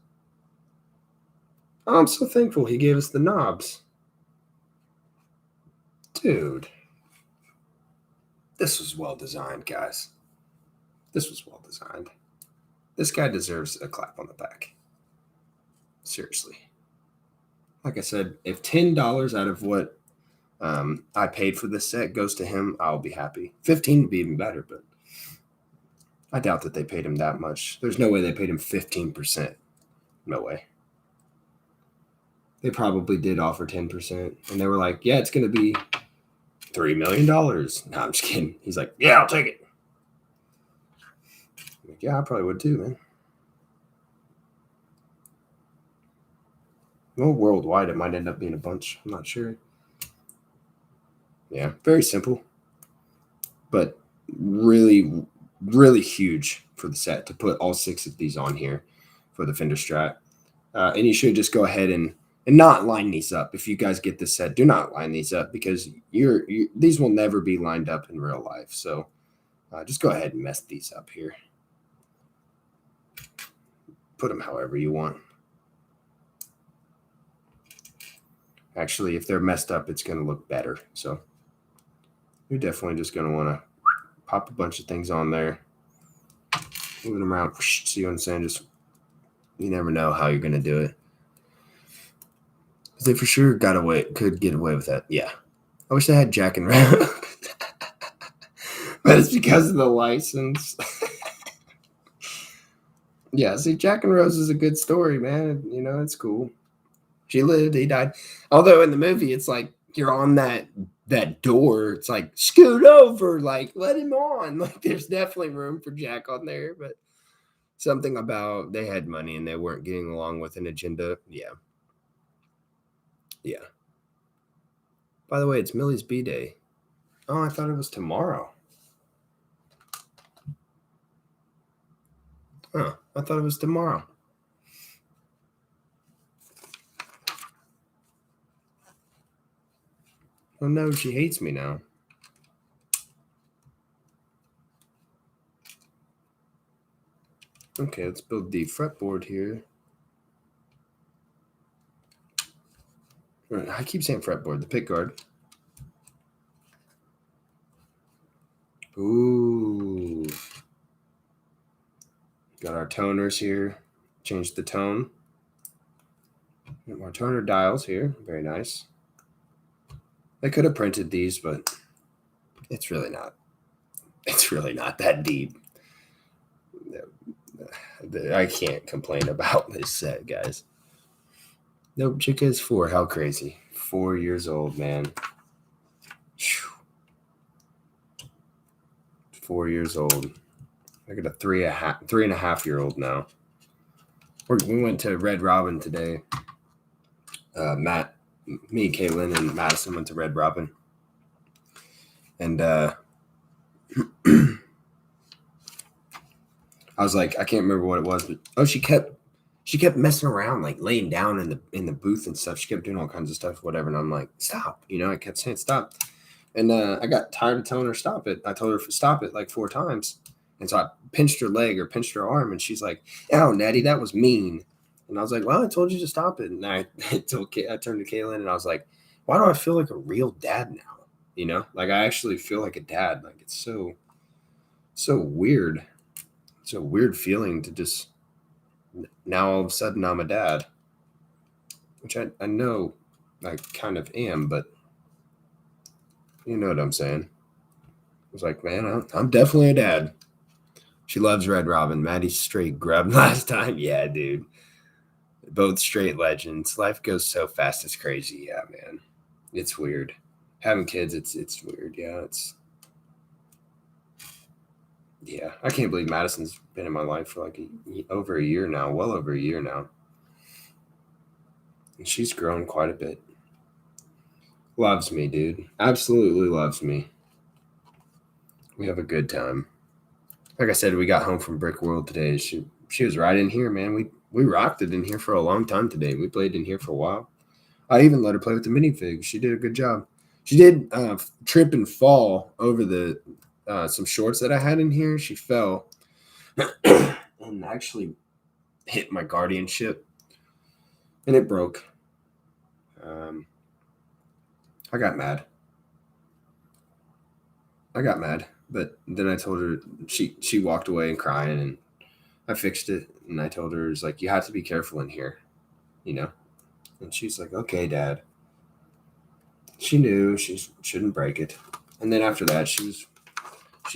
Oh, I'm so thankful he gave us the knobs. Dude. This was well designed, guys. This was well designed. This guy deserves a clap on the back. Seriously. Like I said, if $10 out of what I paid for this set goes to him, I'll be happy. 15 would be even better, but I doubt that they paid him that much. There's no way they paid him 15%. No way. They probably did offer 10%, and they were like, yeah, it's going to be $3 million. No, I'm just kidding. He's like, yeah, I'll take it. Like, yeah, I probably would too, man. Well, worldwide, it might end up being a bunch. I'm not sure. Yeah, very simple, but really, really huge for the set to put all 6 of these on here for the Fender Strat. And you should just go ahead and not line these up. If you guys get this set, do not line these up because these will never be lined up in real life. So just go ahead and mess these up here. Put them however you want. Actually, if they're messed up, it's going to look better. So you're definitely just going to want to pop a bunch of things on there. Moving them around. See what I'm saying? Just, you never know how you're going to do it. They for sure could get away with that. Yeah. I wish they had Jack and Rose. But it's because of the license. Yeah, see, Jack and Rose is a good story, man. You know, it's cool. She lived, he died. Although in the movie, it's like you're on that door. It's like scoot over, like let him on. Like there's definitely room for Jack on there, but something about they had money and they weren't getting along with an agenda. Yeah. Yeah. By the way, it's Millie's B-Day. Oh, I thought it was tomorrow. Oh, I thought it was tomorrow. Oh no, she hates me now. Okay, let's build the fretboard here. I keep saying fretboard, the pick guard. Ooh. Got our toners here. Change the tone. Got more toner dials here. Very nice. I could have printed these, but it's really not. It's really not that deep. I can't complain about this set, guys. Nope, Chica is 4. How crazy. 4 years old, man. 4 years old. I got a 3.5-year-old now. We went to Red Robin today. Me, Caitlin, and Madison went to Red Robin. And I was like, I can't remember what it was, but she kept messing around, like laying down in the booth and stuff. She kept doing all kinds of stuff, whatever. And I'm like, stop. I kept saying stop. And I got tired of telling her stop it. I told her to stop it like 4 times. And so I pinched her leg or pinched her arm, and she's like, "Oh, Natty, that was mean." And I was like, "Well, I told you to stop it." And I turned to Kaylin, and I was like, "Why do I feel like a real dad now? Like I actually feel like a dad. Like it's so weird. It's a weird feeling to just now all of a sudden I'm a dad, which I know I kind of am, but you know what I'm saying." I was like, man, I'm definitely a dad. She loves Red Robin. Maddie straight grabbed last time. Yeah, dude. Both straight legends. Life goes so fast, it's crazy. Yeah, man. It's weird. Having kids, it's weird. Yeah. I can't believe Madison's been in my life for like over a year now, well over a year now. And she's grown quite a bit. Loves me, dude. Absolutely loves me. We have a good time. Like I said, we got home from Brick World today. She was right in here, man. We rocked it in here for a long time today. We played in here for a while. I even let her play with the minifigs. She did a good job. She did trip and fall over the some shorts that I had in here. She fell and actually hit my guardianship, and it broke. I got mad. But then I told her she walked away and crying, and I fixed it. And I told her, it's like, you have to be careful in here, And she's like, okay, Dad. She knew she shouldn't break it. And then after that, she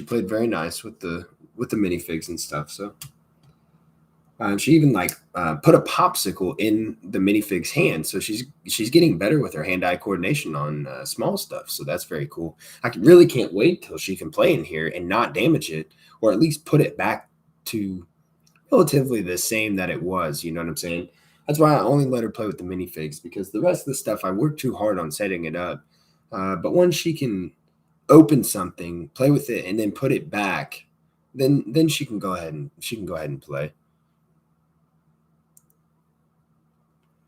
played very nice with the minifigs and stuff. So she even put a popsicle in the minifig's hand. So she's getting better with her hand-eye coordination on small stuff. So that's very cool. I really can't wait till she can play in here and not damage it, or at least put it back to relatively the same that it was. You know what I'm saying? That's why I only let her play with the minifigs, because the rest of the stuff I worked too hard on setting it up. But once she can open something, play with it, and then put it back, then she can go ahead and play.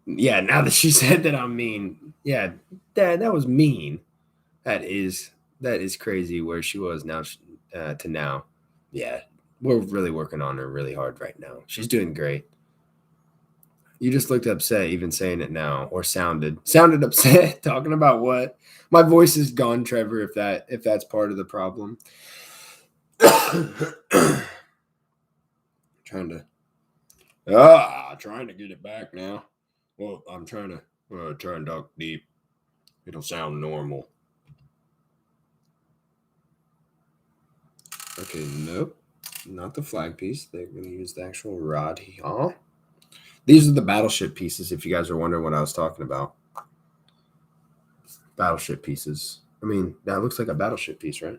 Yeah, now that she said that I'm mean, yeah, Dad, that was mean. That is crazy where she was now to now. Yeah, we're really working on her really hard right now. She's doing great. You just looked upset even saying it now, or sounded upset. Talking about what? My voice is gone, Trevor, if that's part of the problem. trying to get it back now. Well, I'm trying to try and talk deep. It'll sound normal. Okay, nope. Not the flag piece. They're going to use the actual rod here. These are the battleship pieces, if you guys are wondering what I was talking about. Battleship pieces. I mean, that looks like a battleship piece, right?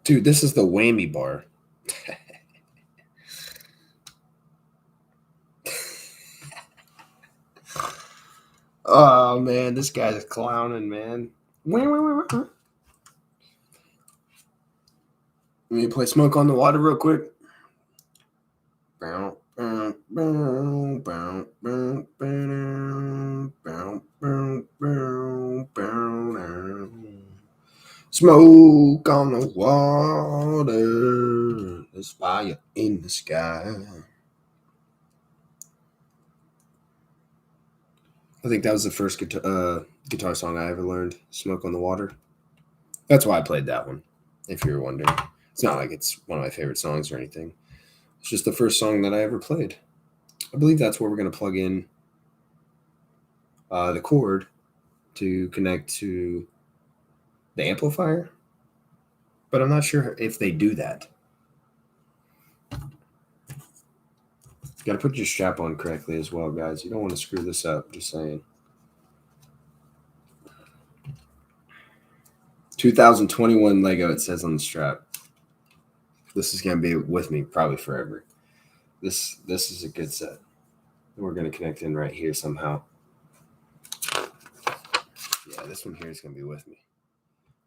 Dude, this is the whammy bar. Oh, man, this guy's clowning, man. Let me play Smoke on the Water real quick. Smoke on the water, there's fire in the sky. I think that was the first guitar song I ever learned, Smoke on the Water. That's why I played that one, if you were wondering. It's not like it's one of my favorite songs or anything. It's just the first song that I ever played. I believe that's where we're going to plug in the cord to connect to the amplifier. But I'm not sure if they do that. Got to put your strap on correctly as well, guys. You don't want to screw this up, just saying. 2021 Lego, it says on the strap. This is going to be with me probably forever. This is a good set. We're going to connect in right here somehow. Yeah, this one here is going to be with me.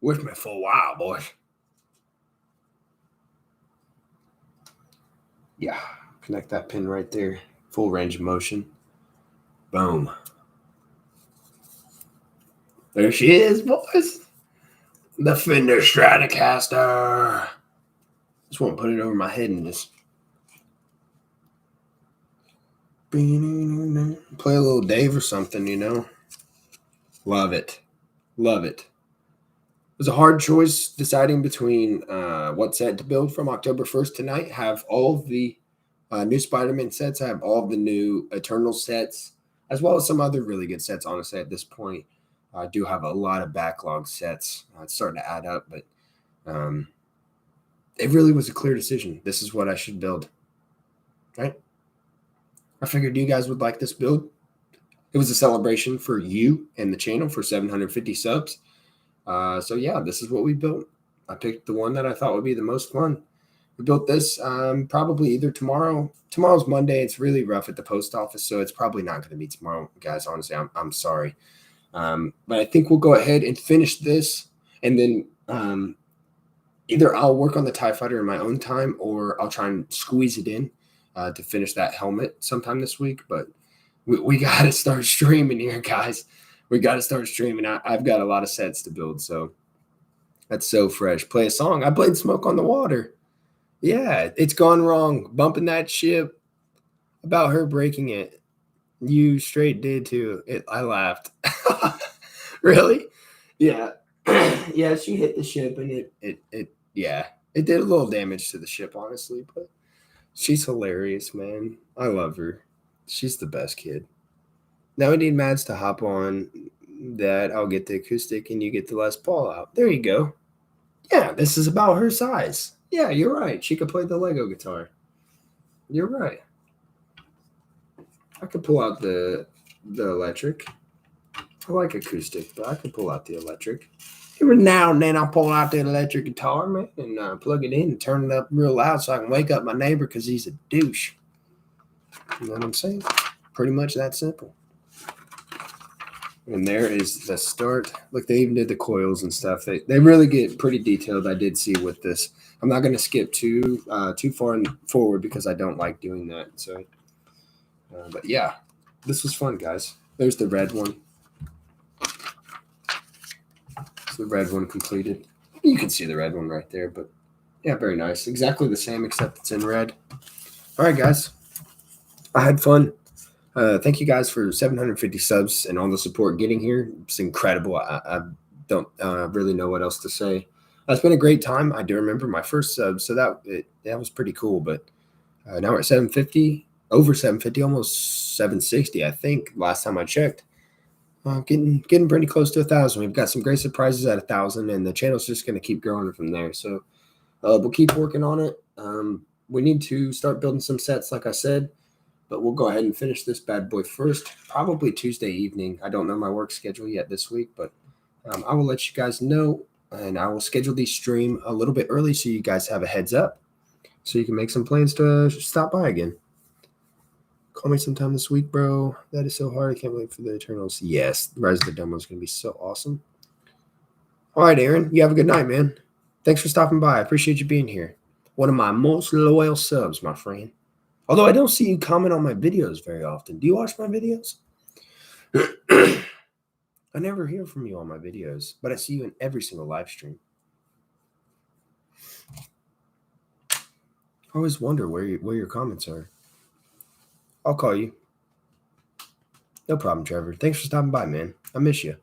With me for a while, boy. Yeah, connect that pin right there. Full range of motion. Boom. There she is, boys. The Fender Stratocaster. Just want to put it over my head and just play a little Dave or something, you know. Love it. Love it. It was a hard choice deciding between what set to build from October 1st tonight. Have all of the new Spider-Man sets. I have all of the new Eternal sets, as well as some other really good sets, honestly, at this point. I do have a lot of backlog sets. It's starting to add up, but it really was a clear decision. This is what I should build, right? I figured you guys would like this build. It was a celebration for you and the channel for 750 subs. So yeah, this is what we built. I picked the one that I thought would be the most fun. We built this probably either tomorrow. Tomorrow's Monday. It's really rough at the post office, so it's probably not going to be tomorrow, guys. Honestly, I'm sorry. But I think we'll go ahead and finish this, and then either I'll work on the TIE Fighter in my own time, or I'll try and squeeze it in to finish that helmet sometime this week. But we got to start streaming here, guys. We got to start streaming. I've got a lot of sets to build, so that's so fresh. Play a song. I played Smoke on the Water. Yeah, it's gone wrong. Bumping that ship about her breaking it. You straight did too. I laughed. Really? Yeah. Yeah, she hit the ship and it did a little damage to the ship, honestly, but she's hilarious, man. I love her. She's the best kid. Now we need Mads to hop on that. I'll get the acoustic and you get the Les Paul out. There you go. Yeah, this is about her size. Yeah, you're right. She could play the Lego guitar. You're right. I could pull out the electric. I like acoustic, but I can pull out the electric. Every now and then I'll pull out the electric guitar, man, and plug it in and turn it up real loud so I can wake up my neighbor because he's a douche. You know what I'm saying? Pretty much that simple. And there is the start. Look, they even did the coils and stuff. They really get pretty detailed. I did see with this. I'm not going to skip too far forward because I don't like doing that. So, but yeah, this was fun, guys. There's the red one. It's the red one completed. You can see the red one right there, but yeah, very nice. Exactly the same, except it's in red. All right, guys. I had fun. Thank you guys for 750 subs and all the support getting here. It's incredible. I don't really know what else to say. It's been a great time. I do remember my first sub, so that was pretty cool. But now we're at 750, over 750, almost 760, I think, last time I checked. Getting pretty close to 1,000. We've got some great surprises at 1,000, and the channel's just going to keep growing from there. So we'll keep working on it. we need to start building some sets, like I said. But we'll go ahead and finish this bad boy first, probably Tuesday evening. I don't know my work schedule yet this week, but I will let you guys know, and I will schedule the stream a little bit early so you guys have a heads up, so you can make some plans to stop by again. Call me sometime this week, bro. That is so hard. I can't wait for the Eternals. Yes, Rise of the Demo is going to be so awesome. All right, Aaron, you have a good night, man. Thanks for stopping by. I appreciate you being here. One of my most loyal subs, my friend. Although I don't see you comment on my videos very often. Do you watch my videos? I never hear from you on my videos, but I see you in every single live stream. I always wonder where your comments are. I'll call you. No problem, Trevor. Thanks for stopping by, man. I miss you.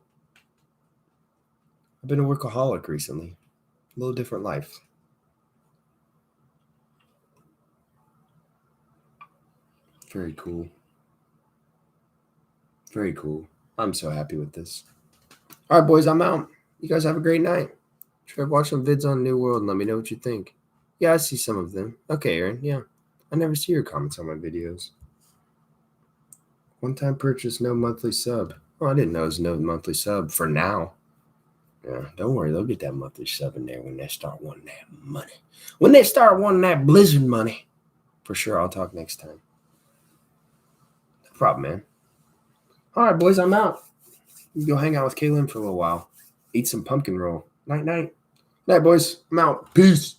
I've been a workaholic recently. A little different life. Very cool. Very cool. I'm so happy with this. All right, boys, I'm out. You guys have a great night. Try to watch some vids on New World and let me know what you think. Yeah, I see some of them. Okay, Aaron. Yeah. I never see your comments on my videos. One-time purchase, no monthly sub. Oh, I didn't know it was no monthly sub for now. Yeah, don't worry. They'll get that monthly sub in there when they start wanting that money. When they start wanting that Blizzard money. For sure, I'll talk next time. No problem, man. All right, boys, I'm out. Go hang out with Kaylin for a little while. Eat some pumpkin roll. Night, night. Night, boys. I'm out. Peace.